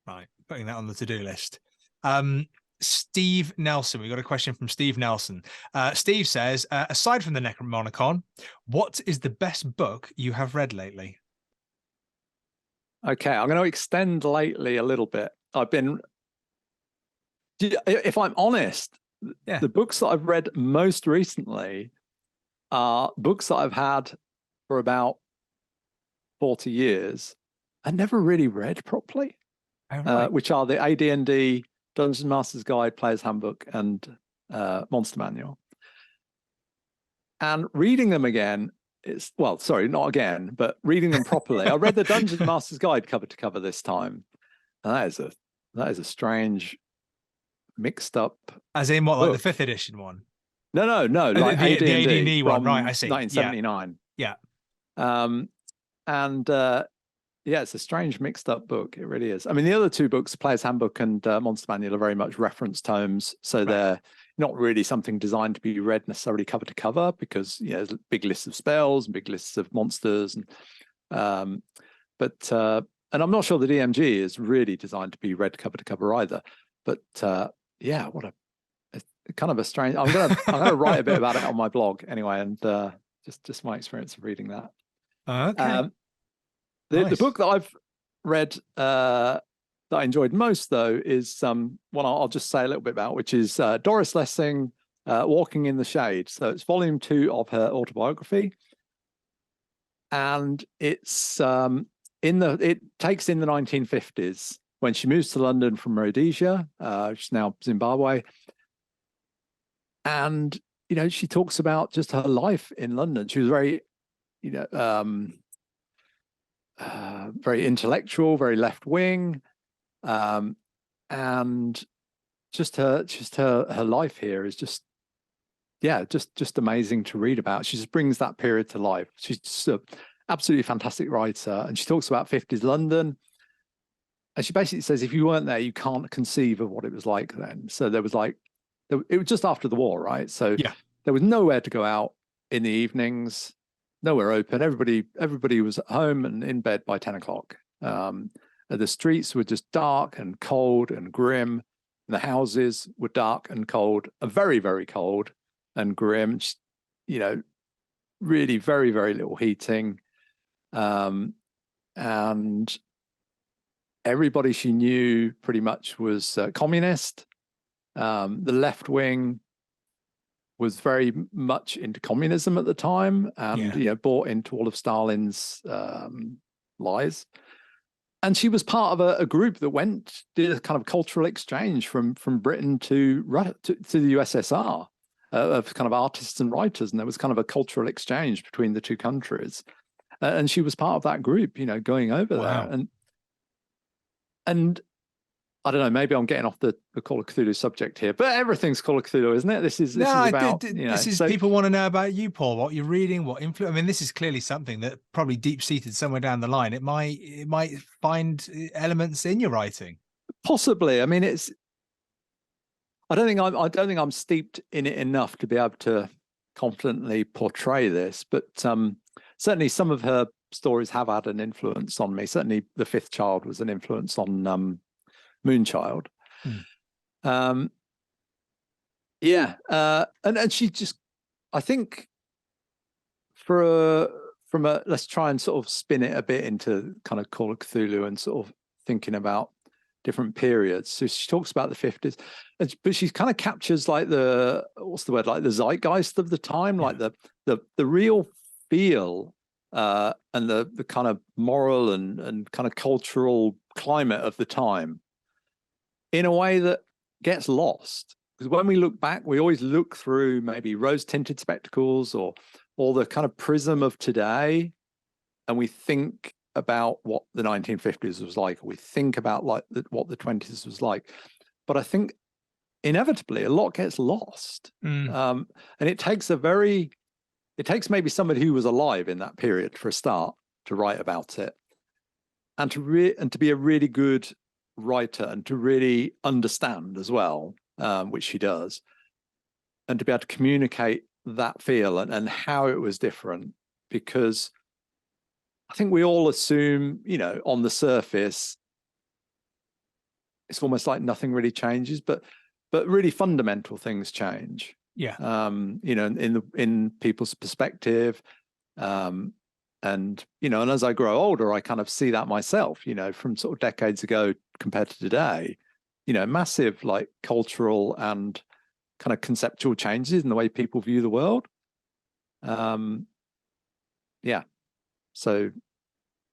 Speaker 1: Right. Putting that on the to-do list. Steve Nelson. We got a question from Steve Nelson. Steve says, aside from the Necromonicon, what is the best book you have read lately?
Speaker 2: Okay, I'm going to extend lately a little bit. If I'm honest, the books that I've read most recently are books that I've had for about 40 years and never really read properly, which are the AD&D, Dungeon Master's Guide, Player's Handbook, and Monster Manual. And reading them again, not again, but reading them properly. I read the Dungeon Master's Guide cover to cover this time, and that is a strange, mixed up.
Speaker 1: As in what, book. Like the 5th edition one?
Speaker 2: No, like
Speaker 1: the AD&D one, right? I see.
Speaker 2: 1979.
Speaker 1: Yeah.
Speaker 2: It's a strange, mixed up book. It really is. I mean, the other two books, Player's Handbook and Monster Manual, are very much reference tomes, so they're not really something designed to be read necessarily cover to cover, because there's big lists of spells and big lists of monsters, and I'm not sure the DMG is really designed to be read cover to cover either. But what a kind of a strange. I'm gonna write a bit about it on my blog anyway, and just my experience of reading that.
Speaker 1: Okay.
Speaker 2: The book that I've read that I enjoyed most, though, is one I'll just say a little bit about, which is Doris Lessing, Walking in the Shade. So it's volume 2 of her autobiography, and it's it takes in the 1950s when she moves to London from Rhodesia, which is now Zimbabwe, and she talks about just her life in London. She was very, very intellectual, very left wing, and just her life here is just amazing to read about. She just brings that period to life. She's just an absolutely fantastic writer, and she talks about 50s London. And she basically says, if you weren't there, you can't conceive of what it was like then. So it was just after the war, right? So there was nowhere to go out in the evenings, nowhere open. Everybody was at home and in bed by 10 o'clock. The streets were just dark and cold and grim. And the houses were dark and cold, very, very cold and grim. Really very, very little heating. And everybody she knew pretty much was communist. The left wing was very much into communism at the time, and bought into all of Stalin's lies. And she was part of a group that did a kind of cultural exchange from Britain to the USSR of kind of artists and writers, and there was kind of a cultural exchange between the two countries. And she was part of that group, going over there. And I don't know, maybe I'm getting off the Call of Cthulhu subject here, but everything's Call of Cthulhu, isn't it? This is about,
Speaker 1: people want to know about you, Paul, what you're reading, what influence. I mean, this is clearly something that probably deep seated somewhere down the line. It might find elements in your writing. Possibly. I mean,
Speaker 2: I don't think I'm steeped in it enough to be able to confidently portray this, but certainly some of her stories have had an influence on me. Certainly The Fifth Child was an influence on Moonchild. And she just, I think let's try and sort of spin it a bit into kind of Call of Cthulhu and sort of thinking about different periods. So she talks about the 50s, but she kind of captures like the zeitgeist of the time, like the real feel and the kind of moral and kind of cultural climate of the time in a way that gets lost. Because when we look back, we always look through maybe rose-tinted spectacles or the kind of prism of today, and we think about what the 1950s was like, or we think about what the 20s was like. But I think inevitably a lot gets lost. And it takes maybe somebody who was alive in that period for a start to write about it, and to be a really good writer and to really understand as well, which she does, and to be able to communicate that feel and how it was different. Because I think we all assume, on the surface, it's almost like nothing really changes, but really fundamental things change. In people's perspective, and as I grow older, I kind of see that myself, from sort of decades ago compared to today, massive like cultural and kind of conceptual changes in the way people view the world. So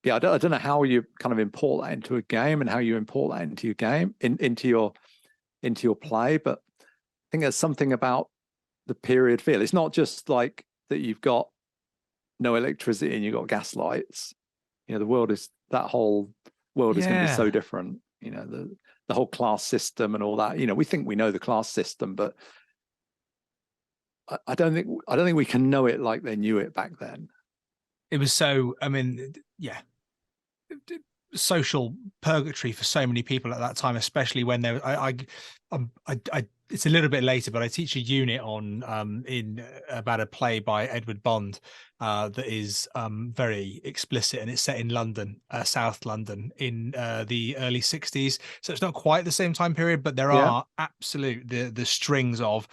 Speaker 2: I don't know how you kind of import that into a game and how you import that into your game, into your play, but I think there's something about the period feel. It's not just like that you've got no electricity and you've got gas lights. That whole world is going to be so different. The whole class system and all that. We think we know the class system, but I don't think we can know it like they knew it back then.
Speaker 1: It was so, social purgatory for so many people at that time, especially when there. It's a little bit later, but I teach a unit on about a play by Edward Bond that is very explicit, and it's set in London, South London, in the early 60s. So it's not quite the same time period, but there are absolute the strings of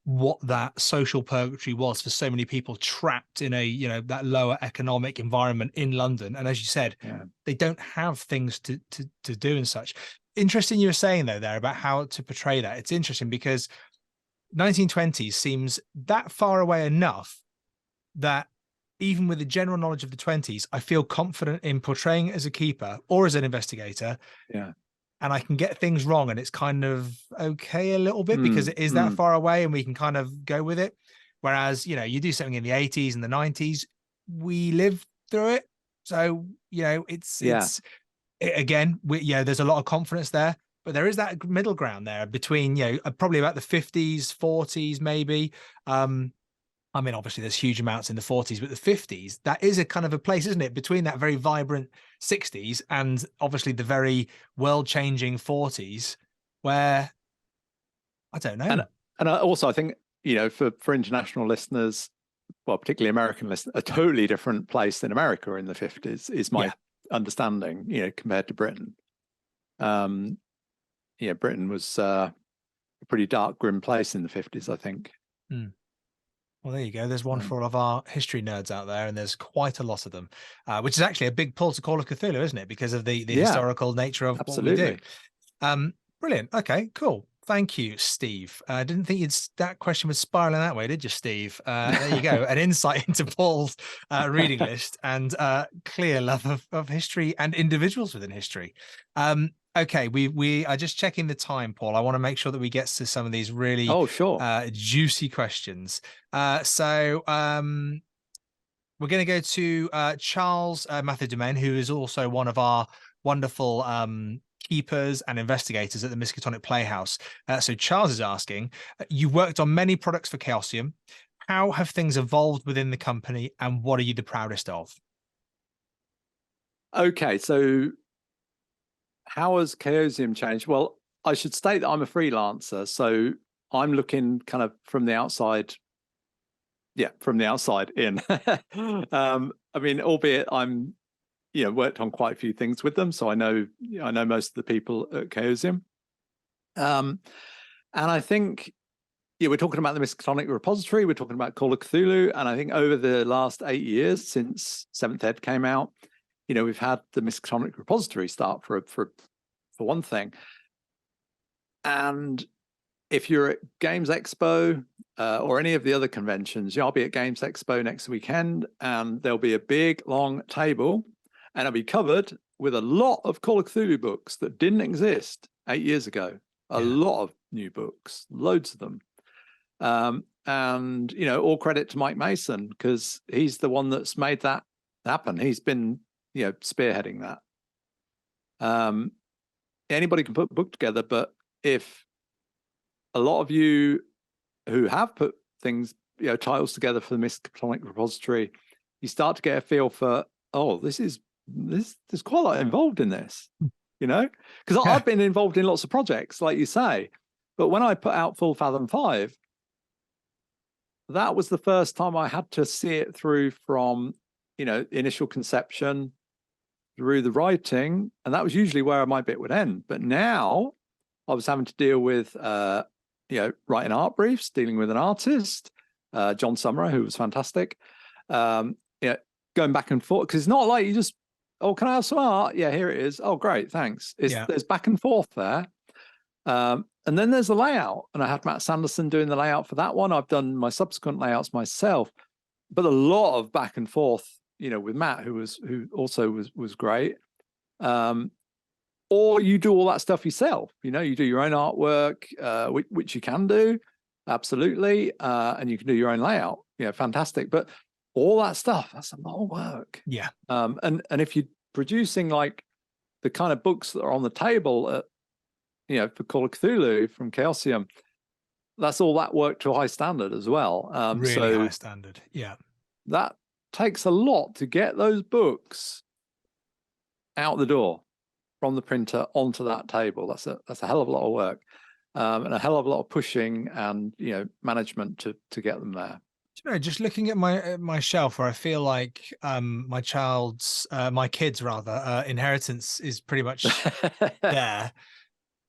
Speaker 1: what that social purgatory was for so many people trapped in a that lower economic environment in London. And as you said, they don't have things to do and such. Interesting you were saying though there about how to portray that. It's interesting because 1920s seems that far away enough that even with the general knowledge of the 20s, I feel confident in portraying it as a keeper or as an investigator. And I can get things wrong and it's kind of okay a little bit because it is that far away and we can kind of go with it. Whereas, you know, you do something in the 80s and the 90s, we lived through it. So, you know, again, there's a lot of confidence there, but there is that middle ground there between, you know, probably about the 50s, 40s, maybe. I mean, obviously there's huge amounts in the 40s, but the 50s, that is a kind of a place, isn't it? Between that very vibrant 60s and obviously the very world-changing 40s, where, I don't know.
Speaker 2: And also, I think, you know, for international listeners, well, particularly American listeners, a totally different place than America in the 50s is my understanding, you know, compared to Britain. Yeah, Britain was a pretty dark, grim place in the 50s, I think.
Speaker 1: Well, there you go. There's one for all of our history nerds out there, and there's quite a lot of them, which is actually a big pull to Call of Cthulhu, isn't it? Because of the historical nature of what we do. Brilliant. Okay, cool. Thank you, Steve. I didn't think that question would spiral in that way, did you, Steve? There you go. An insight into Paul's reading list and clear love of history and individuals within history. Okay, we are just checking the time, Paul. I want to make sure that we get to some of these really juicy questions. So we're going to go to Charles Matthew, who is also one of our wonderful keepers and investigators at the Miskatonic Playhouse. So Charles is asking, you worked on many products for Chaosium. How have things evolved within the company, and what are you the proudest of?
Speaker 2: Okay, so how has Chaosium changed? Well, I should state that I'm a freelancer, so I'm looking kind of from the outside. Yeah, from the outside in. I mean, albeit I'm, you know, worked on quite a few things with them, so I know most of the people at Chaosium. And I think, we're talking about the Miskatonic repository, we're talking about Call of Cthulhu, and I think over the last 8 years since 7th Ed came out, you know, we've had the Miskatonic repository start for one thing. And if you're at Games Expo or any of the other conventions, I'll be at Games Expo next weekend, and there'll be a big, long table, and it'll be covered with a lot of Call of Cthulhu books that didn't exist 8 years ago. A lot of new books, loads of them. And, you know, all credit to Mike Mason, because he's the one that's made that happen. He's been, you know, spearheading that. Anybody can put a book together, but if a lot of you who have put things, you know, titles together for the Miskatonic repository, you start to get a feel for, there's quite a lot involved in this, you know, because I've been involved in lots of projects, like you say, but when I put out Full Fathom 5, that was the first time I had to see it through from, you know, initial conception through the writing, and that was usually where my bit would end. But now I was having to deal with, you know, writing art briefs, dealing with an artist, John Summerer, who was fantastic. Yeah, going back and forth, because it's not like you just, can I have some art? Yeah, here it is. Oh, great, thanks. There's back and forth there. And then there's the layout, and I had Matt Sanderson doing the layout for that one. I've done my subsequent layouts myself, but a lot of back and forth, you know, with Matt, who also was great. Or you do all that stuff yourself. You know, you do your own artwork, which you can do, absolutely, and you can do your own layout. Yeah, fantastic. But all that stuff, that's a lot of work.
Speaker 1: Yeah.
Speaker 2: And if you're producing like the kind of books that are on the table at, you know, for Call of Cthulhu from Chaosium, that's all that work to a high standard as well.
Speaker 1: Really high standard. Yeah.
Speaker 2: That takes a lot to get those books out the door from the printer onto that table. That's a hell of a lot of work, and a hell of a lot of pushing and, you know, management to get them there.
Speaker 1: You know, just looking at my shelf, where I feel like my kids' inheritance is pretty much there.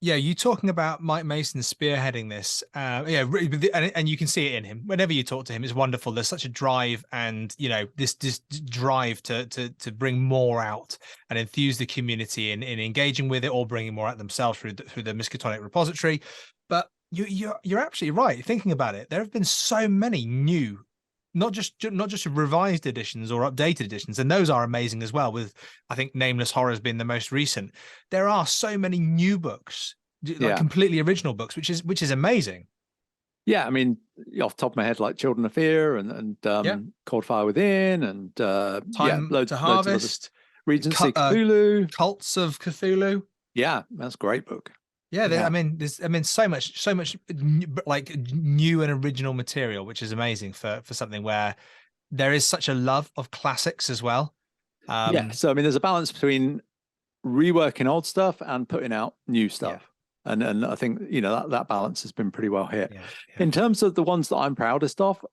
Speaker 1: Yeah, you talking about Mike Mason spearheading this. And you can see it in him. Whenever you talk to him, it's wonderful. There's such a drive, and, you know, this drive to bring more out and enthuse the community in engaging with it, or bringing more out themselves through the Miskatonic repository. But you're absolutely right. Thinking about it, there have been so many new, not just revised editions or updated editions, and those are amazing as well, with, I think, Nameless Horrors being the most recent. There are so many new books, like completely original books, which is amazing.
Speaker 2: Yeah, I mean, off the top of my head, like Children of Fear
Speaker 1: Yeah.
Speaker 2: and Cold Fire Within, and
Speaker 1: Time to
Speaker 2: loads of other
Speaker 1: Harvest,
Speaker 2: Regency Cthulhu.
Speaker 1: Cults of Cthulhu.
Speaker 2: Yeah, that's a great book.
Speaker 1: Yeah,
Speaker 2: Yeah,
Speaker 1: I mean, so much like new and original material, which is amazing for something where there is such a love of classics as well.
Speaker 2: yeah. So I mean, there's a balance between reworking old stuff and putting out new
Speaker 1: Yeah,
Speaker 2: stuff, and I think that balance has been pretty well hit.
Speaker 1: yeah, yeah,
Speaker 2: In terms of the ones that I'm proudest of,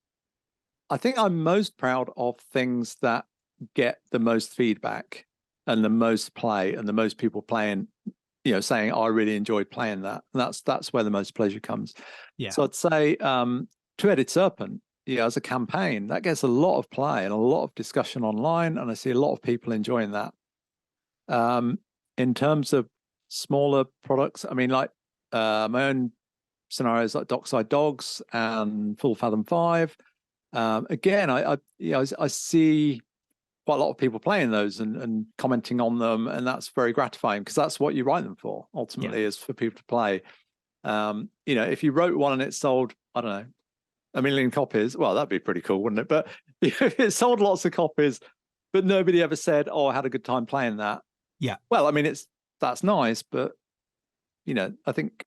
Speaker 2: I think I'm most proud of things that get the most feedback and the most play and the most people playing, saying, "I really enjoyed playing that." And that's where the most pleasure comes.
Speaker 1: yeah,
Speaker 2: So I'd say Two-Headed Serpent, as a campaign, that gets a lot of play and a lot of discussion online, and I see a lot of people enjoying that. In terms of smaller products, I mean, like my own scenarios like Dockside Dogs and Full Fathom 5. Again, I see quite a lot of people playing those and commenting on them, and that's very gratifying because that's what you write them for. Ultimately, is for people to play. If you wrote one and it sold, I don't know, 1 million copies, well, that'd be pretty cool, wouldn't it? But if it sold lots of copies, but nobody ever said, "Oh, I had a good time playing that."
Speaker 1: yeah.
Speaker 2: Well, I mean, that's nice, but I think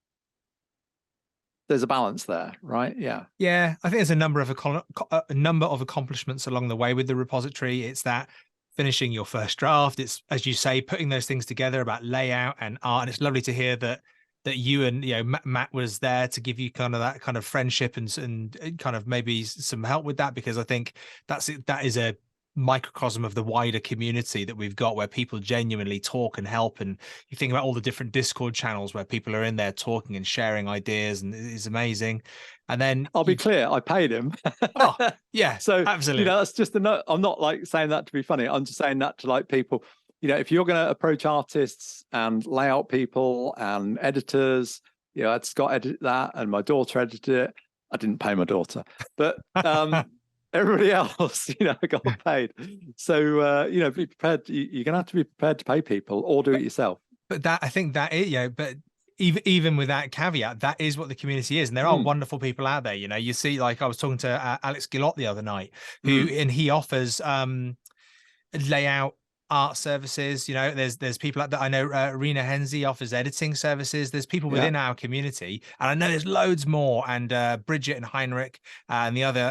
Speaker 2: there's a balance there, right? Yeah.
Speaker 1: Yeah, I think there's a number of accomplishments along the way with the repository. It's that finishing your first draft. It's, as you say, putting those things together about layout and art. And it's lovely to hear that you and Matt was there to give you kind of that kind of friendship and kind of maybe some help with that, because I think that is a microcosm of the wider community that we've got, where people genuinely talk and help. And you think about all the different Discord channels where people are in there talking and sharing ideas, and it's amazing. And then
Speaker 2: I'll be clear, I paid him.
Speaker 1: Oh, yeah,
Speaker 2: So
Speaker 1: absolutely.
Speaker 2: that's just a note. I'm not like saying that to be funny. I'm just saying that to like people, if you're going to approach artists and layout people and editors, I had Scott edit that and my daughter edited it. I didn't pay my daughter, but everybody else, got paid. So, be prepared. You're going to have to be prepared to pay people or do it yourself.
Speaker 1: But that, I think that is, but even with that caveat, that is what the community is. And there are wonderful people out there. You see, like I was talking to Alex Gillot the other night, and he offers layout art services. There's people like that. I know Rena Henze offers editing services. There's people within our community, and I know there's loads more. And Bridget and Heinrich and the other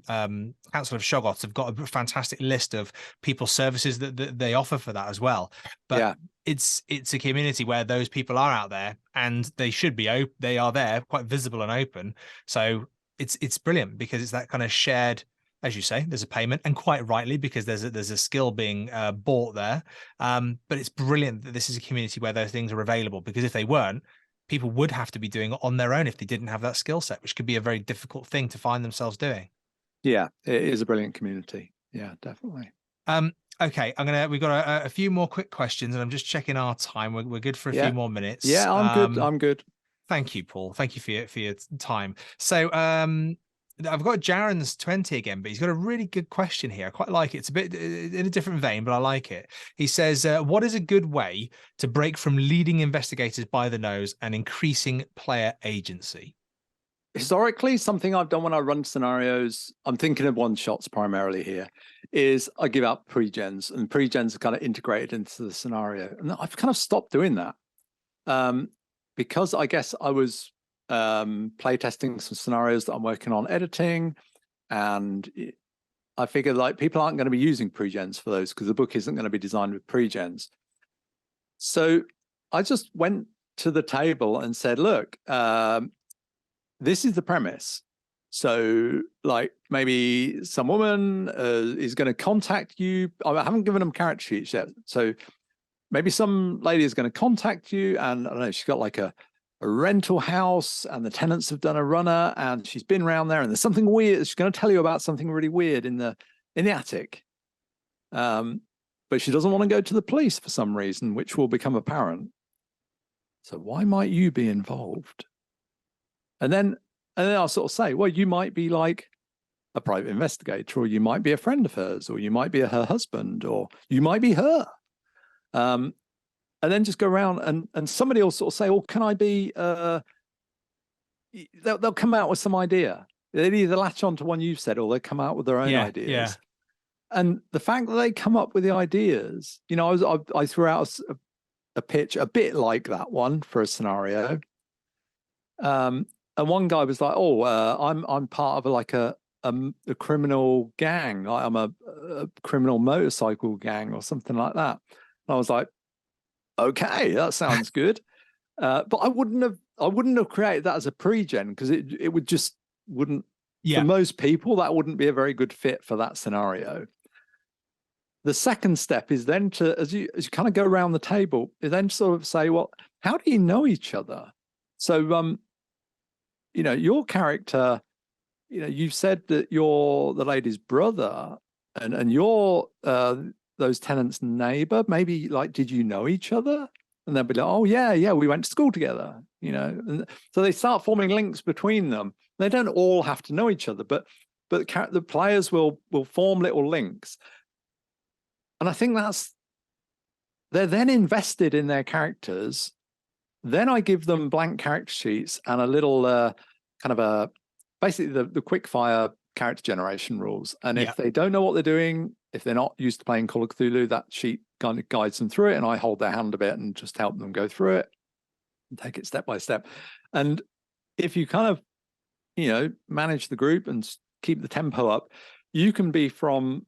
Speaker 1: Council of Shoggoths have got a fantastic list of people's services that they offer for that as well. But it's a community where those people are out there, and they should be they are there, quite visible and open. So it's brilliant because it's that kind of shared, as you say, there's a payment, and quite rightly, because there's a skill being bought there. But it's brilliant that this is a community where those things are available, because if they weren't, people would have to be doing it on their own if they didn't have that skill set, which could be a very difficult thing to find themselves doing.
Speaker 2: Yeah, it is a brilliant community. Yeah, definitely.
Speaker 1: Okay, we've got a few more quick questions, and I'm just checking our time. We're good for a few more minutes.
Speaker 2: Yeah, I'm good.
Speaker 1: Thank you, Paul. Thank you for your time. So I've got Jaren's 20 again, but he's got a really good question here. I quite like it. It's a bit in a different vein, but I like it. He says, what is a good way to break from leading investigators by the nose and increasing player agency?
Speaker 2: Historically, something I've done when I run scenarios, I'm thinking of one shots primarily here, is I give out pre-gens, and pre-gens are kind of integrated into the scenario. And I've kind of stopped doing that because I guess I was playtesting some scenarios that I'm working on editing, and I figured like people aren't going to be using pre-gens for those because the book isn't going to be designed with pre-gens. So I just went to the table and said, look, this is the premise. So like maybe some woman is going to contact you. I haven't given them character sheets yet. So maybe some lady is going to contact you, and I don't know, she's got like a rental house and the tenants have done a runner and she's been around there and there's something weird. She's going to tell you about something really weird in the attic. But she doesn't want to go to the police for some reason, which will become apparent. So why might you be involved? And then I'll sort of say, well, you might be like a private investigator, or you might be a friend of hers, or you might be her husband, or you might be her. And then just go around and somebody will sort of say, oh, can I be they'll come out with some idea. They'll either latch on to one you've said, or they come out with their own ideas.
Speaker 1: Yeah.
Speaker 2: And the fact that they come up with the ideas, I threw out a pitch a bit like that one for a scenario. And one guy was like, I'm part of a criminal gang. I'm a criminal motorcycle gang or something like that. And I was like, okay, that sounds good. But I wouldn't have created that as a pre-gen, because it wouldn't for most people, that wouldn't be a very good fit for that scenario. The second step is then to, as you kind of go around the table, is then sort of say, well, how do you know each other? So, your character, you've said that you're the lady's brother, and you're those tenants' neighbor. Maybe, like, did you know each other? And they'll be like, oh yeah, we went to school together, And so they start forming links between them. They don't all have to know each other, but the players will form little links. And I think they're then invested in their characters. Then I give them blank character sheets and a little basically the quick fire character generation rules. And if they don't know what they're doing, if they're not used to playing Call of Cthulhu, that sheet kind of guides them through it, and I hold their hand a bit and just help them go through it and take it step by step. And if you kind of, manage the group and keep the tempo up, you can be from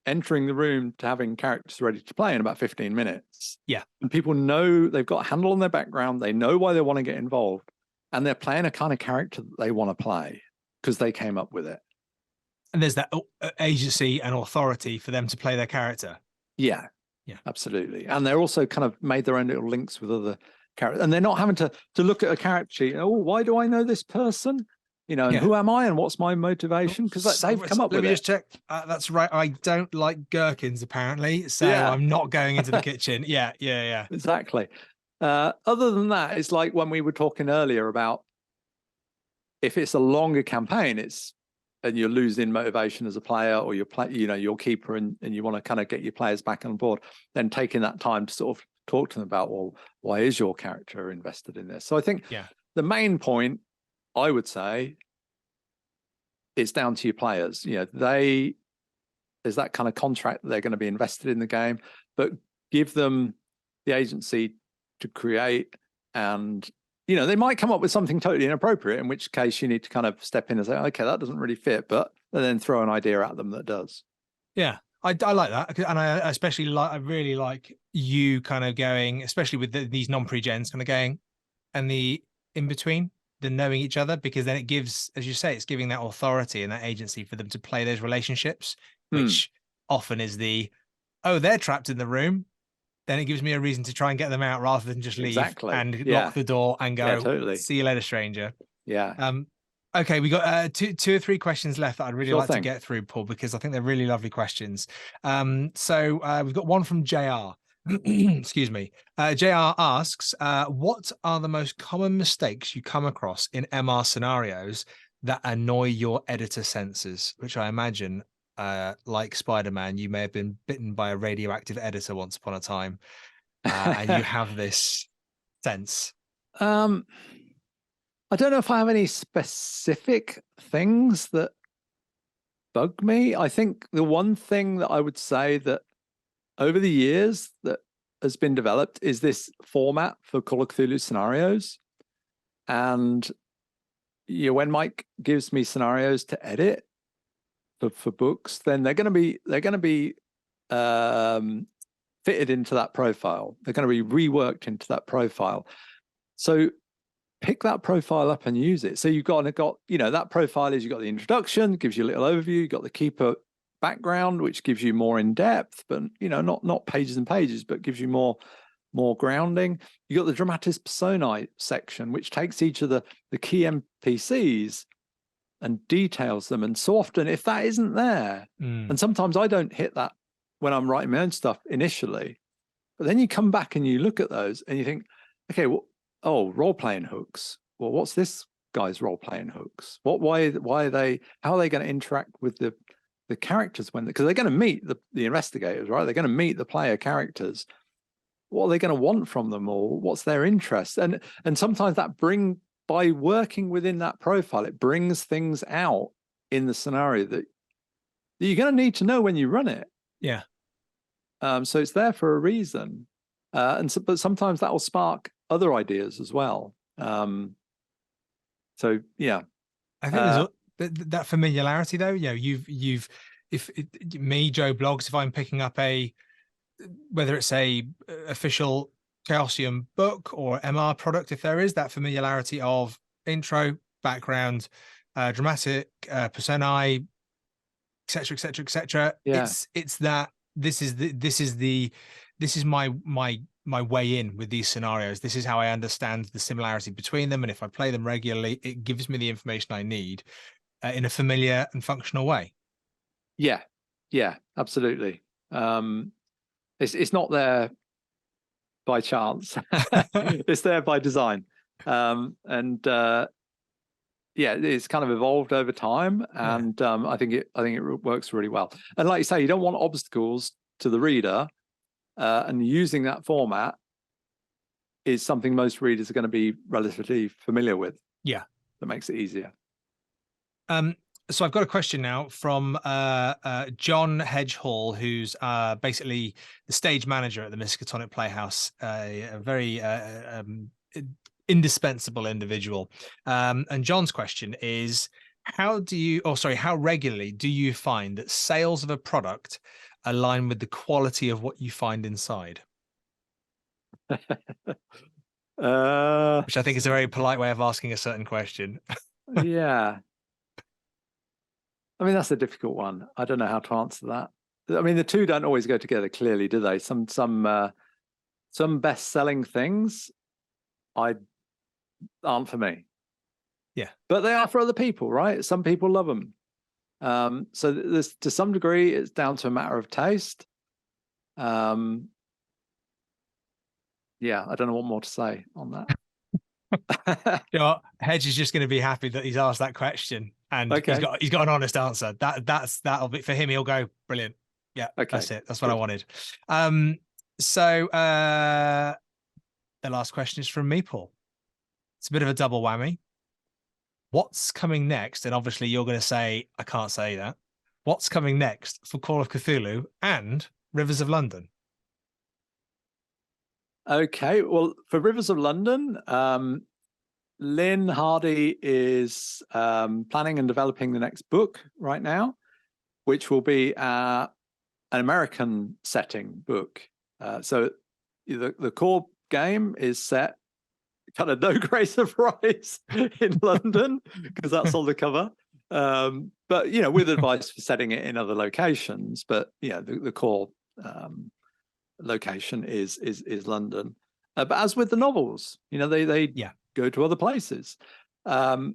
Speaker 2: entering the room to having characters ready to play in about 15 minutes.
Speaker 1: Yeah.
Speaker 2: And people know they've got a handle on their background. They know why they want to get involved. And they're playing a kind of character that they want to play because they came up with it.
Speaker 1: And there's that agency and authority for them to play their character.
Speaker 2: Yeah, absolutely. And they're also kind of made their own little links with other characters. And they're not having to look at a character sheet. Oh, why do I know this person? And who am I and what's my motivation? Because they've come up with it.
Speaker 1: Let me just check. That's right. I don't like gherkins, apparently. So I'm not going into the kitchen. Yeah.
Speaker 2: Exactly. Other than that, it's like when we were talking earlier about if it's a longer campaign, and you're losing motivation as a player, or your keeper, and you want to kind of get your players back on board, then taking that time to sort of talk to them about, well, why is your character invested in this? So I think the main point, I would say, it's down to your players. There's that kind of contract that they're going to be invested in the game, but give them the agency to create. And they might come up with something totally inappropriate, in which case you need to kind of step in and say, okay, that doesn't really fit, but then throw an idea at them that does.
Speaker 1: Yeah, I like that. And I especially I really like you kind of going, especially with these non-pre-gens, kind of going and the in-between, the knowing each other, because then it gives, as you say, it's giving that authority and that agency for them to play those relationships, which often is they're trapped in the room. Then it gives me a reason to try and get them out rather than just leave and lock the door and go, totally. See you later, stranger.
Speaker 2: Yeah.
Speaker 1: Okay, we got two or three questions left that I'd really like to get through, Paul, because I think they're really lovely questions. So we've got one from JR. Excuse me. JR asks, what are the most common mistakes you come across in MR scenarios that annoy your editor senses? Which I imagine, like Spider-Man, you may have been bitten by a radioactive editor once upon a time, and you have this sense.
Speaker 2: I don't know if I have any specific things that bug me. I think the one thing that I would say that over the years that has been developed is this format for Call of Cthulhu scenarios. And when Mike gives me scenarios to edit for books, then they're going to be fitted into that profile. They're going to be reworked into that profile. So pick that profile up and use it. So you've got that profile is, you've got the introduction, gives you a little overview, you've got the keeper background, which gives you more in depth, but not pages and pages, but gives you more grounding. You got the dramatis personae section, which takes each of the key NPCs and details them. And so often, if that isn't there, and sometimes I don't hit that when I'm writing my own stuff initially, but then you come back and you look at those and you think, okay, role-playing hooks. Well, what's this guy's role-playing hooks? Why are they? How are they going to interact with the characters because they're going to meet the investigators, right? They're going to meet the player characters. What are they going to want from them, or what's their interest? And sometimes that by working within that profile, it brings things out in the scenario that you're going to need to know when you run it.
Speaker 1: Yeah.
Speaker 2: So it's there for a reason. But sometimes that will spark other ideas as well. So yeah.
Speaker 1: I think there's that familiarity though. You know, me, Joe Blogs, if I'm picking up whether it's a official Chaosium book or MR product, if there is that familiarity of intro, background, dramatic, personae, etc., etc., etc.
Speaker 2: Yeah.
Speaker 1: It's that this is my way in with these scenarios. This is how I understand the similarity between them, and if I play them regularly, it gives me the information I need in a familiar and functional way.
Speaker 2: Yeah, absolutely. It's not there by chance. It's there by design. It's kind of evolved over time, and I think it works really well. And like you say, you don't want obstacles to the reader, and using that format is something most readers are going to be relatively familiar with.
Speaker 1: Yeah,
Speaker 2: that makes it easier.
Speaker 1: So I've got a question now from John Hedgehall, who's basically the stage manager at the Miskatonic Playhouse, a very indispensable individual. And John's question is, how regularly do you find that sales of a product align with the quality of what you find inside? Which I think is a very polite way of asking a certain question.
Speaker 2: Yeah. I mean, that's a difficult one. I don't know how to answer that. I mean, the two don't always go together clearly, do they? Some best-selling things aren't for me.
Speaker 1: Yeah.
Speaker 2: But they are for other people, right? Some people love them. So there's, to some degree, it's down to a matter of taste. Yeah, I don't know what more to say on that.
Speaker 1: You know, Hedge is just going to be happy that he's asked that question, and he's got an honest answer. That'll be for him. He'll go, brilliant. Yeah, that's it. That's what I wanted. So the last question is from me, Paul. It's a bit of a double whammy. What's coming next? And obviously, you're going to say I can't say that. What's coming next for Call of Cthulhu and Rivers of London?
Speaker 2: Okay, well, for Rivers of London, Lynn Hardy is planning and developing the next book right now, which will be an American setting book. So the core game is set kind of no great surprise in London, because that's on the cover. But, you know, with advice for setting it in other locations. But, you know, the core location is London. But as with the novels, you know, they go to other places. And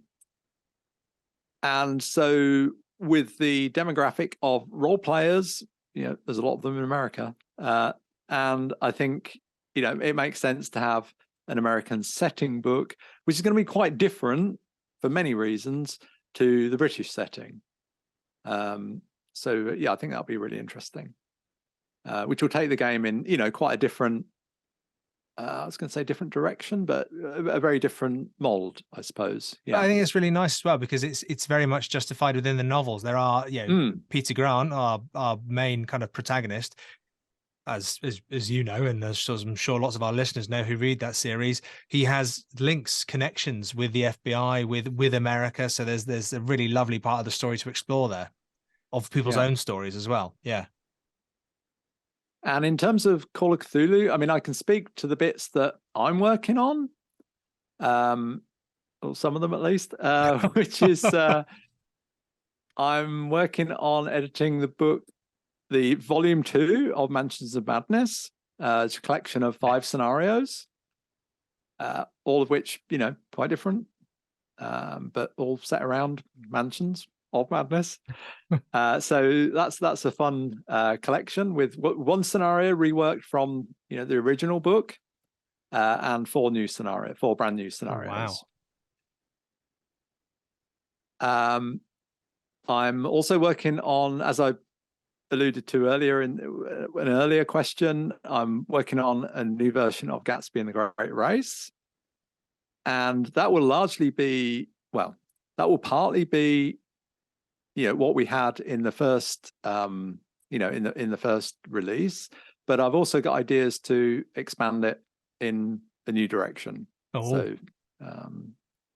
Speaker 2: so with the demographic of role players, you know, there's a lot of them in America. And I think, you know, it makes sense to have an American setting book, which is going to be quite different for many reasons to the British setting. So yeah, I think that'll be really interesting. Which will take the game in, you know, quite a different, I was going to say different direction, but a very different mold, I suppose. Yeah,
Speaker 1: I think it's really nice as well, because it's very much justified within the novels. There are, you know, Peter Grant, our main kind of protagonist, as you know, and as I'm sure lots of our listeners know who read that series, he has links, connections with the FBI, with America. So there's a really lovely part of the story to explore there, of people's own stories as well. Yeah.
Speaker 2: And in terms of Call of Cthulhu, I mean, I can speak to the bits that I'm working on, or some of them at least, which is I'm working on editing the book, the volume 2 of Mansions of Madness. It's a collection of 5 scenarios, all of which, you know, quite different, but all set around mansions of madness. So that's a fun collection with one scenario reworked from, you know, the original book, and 4 brand new scenarios. Oh, wow. I'm also working on, as I alluded to earlier in an earlier question, I'm working on a new version of Gatsby and the Great Race. And that will largely be, well, that will partly be, what we had in the first, in the first release. But I've also got ideas to expand it in a new direction.
Speaker 1: Oh.
Speaker 2: So,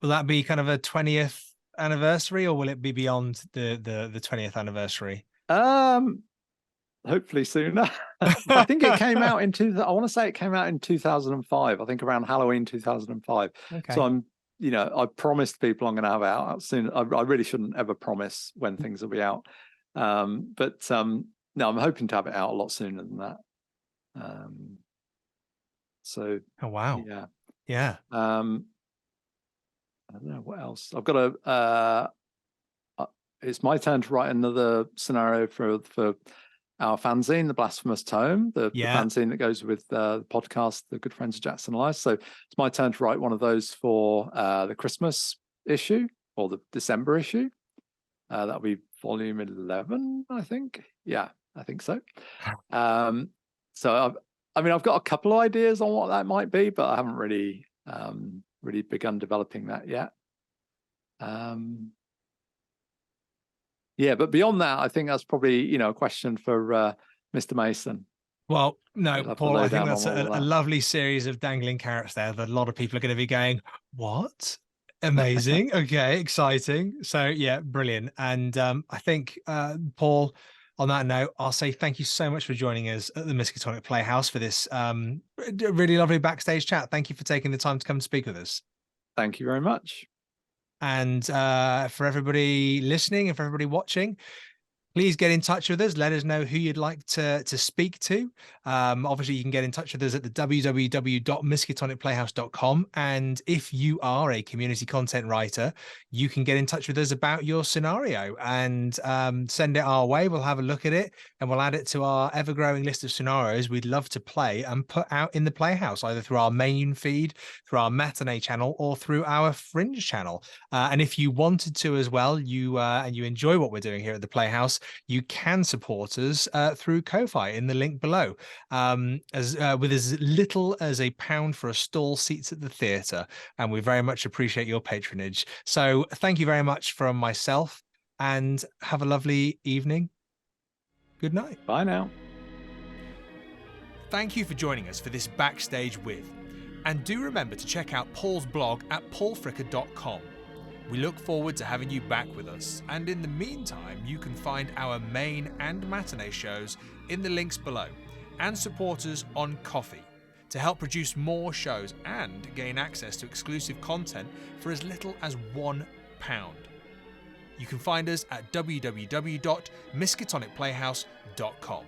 Speaker 1: will that be kind of a 20th anniversary, or will it be beyond the 20th anniversary?
Speaker 2: Hopefully sooner. I think it came out I want to say it came out in 2005. I think around Halloween 2005.
Speaker 1: Okay.
Speaker 2: So I promised people I'm going to have it out soon. I really shouldn't ever promise when things will be out. But no, I'm hoping to have it out a lot sooner than that. So.
Speaker 1: Oh wow.
Speaker 2: Yeah.
Speaker 1: Yeah.
Speaker 2: I don't know what else. I've got a. It's my turn to write another scenario for our fanzine, The Blasphemous Tome, the fanzine that goes with the podcast, The Good Friends of Jackson Elias. So it's my turn to write one of those for the Christmas issue or the December issue. That'll be volume 11, I think. Yeah, I think so. So I've got a couple of ideas on what that might be, but I haven't really begun developing that yet. Yeah, but beyond that, I think that's probably, a question for Mr. Mason.
Speaker 1: Well, no, Paul, I think that's a lovely series of dangling carrots there that a lot of people are going to be going, what? Amazing. Okay, exciting. So yeah, brilliant. And I think, Paul, on that note, I'll say thank you so much for joining us at the Miskatonic Playhouse for this really lovely backstage chat. Thank you for taking the time to come and speak with us.
Speaker 2: Thank you very much.
Speaker 1: And for everybody listening and for everybody watching, please get in touch with us. Let us know who you'd like to speak to. Obviously, you can get in touch with us at the www.miskatonicplayhouse.com. And if you are a community content writer, you can get in touch with us about your scenario and send it our way. We'll have a look at it and we'll add it to our ever-growing list of scenarios we'd love to play and put out in the Playhouse, either through our main feed, through our matinee channel, or through our fringe channel. And if you wanted to as well, and you enjoy what we're doing here at the Playhouse, you can support us through Ko-Fi in the link below, with as little as £1 for a stall seats at the theatre, and we very much appreciate your patronage. So thank you very much from myself, and have a lovely evening. Good night.
Speaker 2: Bye now.
Speaker 1: Thank you for joining us for this Backstage With, and do remember to check out Paul's blog at paulfricker.com. We look forward to having you back with us, and in the meantime, you can find our main and matinee shows in the links below, and support us on Ko-Fi to help produce more shows and gain access to exclusive content for as little as £1. You can find us at www.miskatonicplayhouse.com.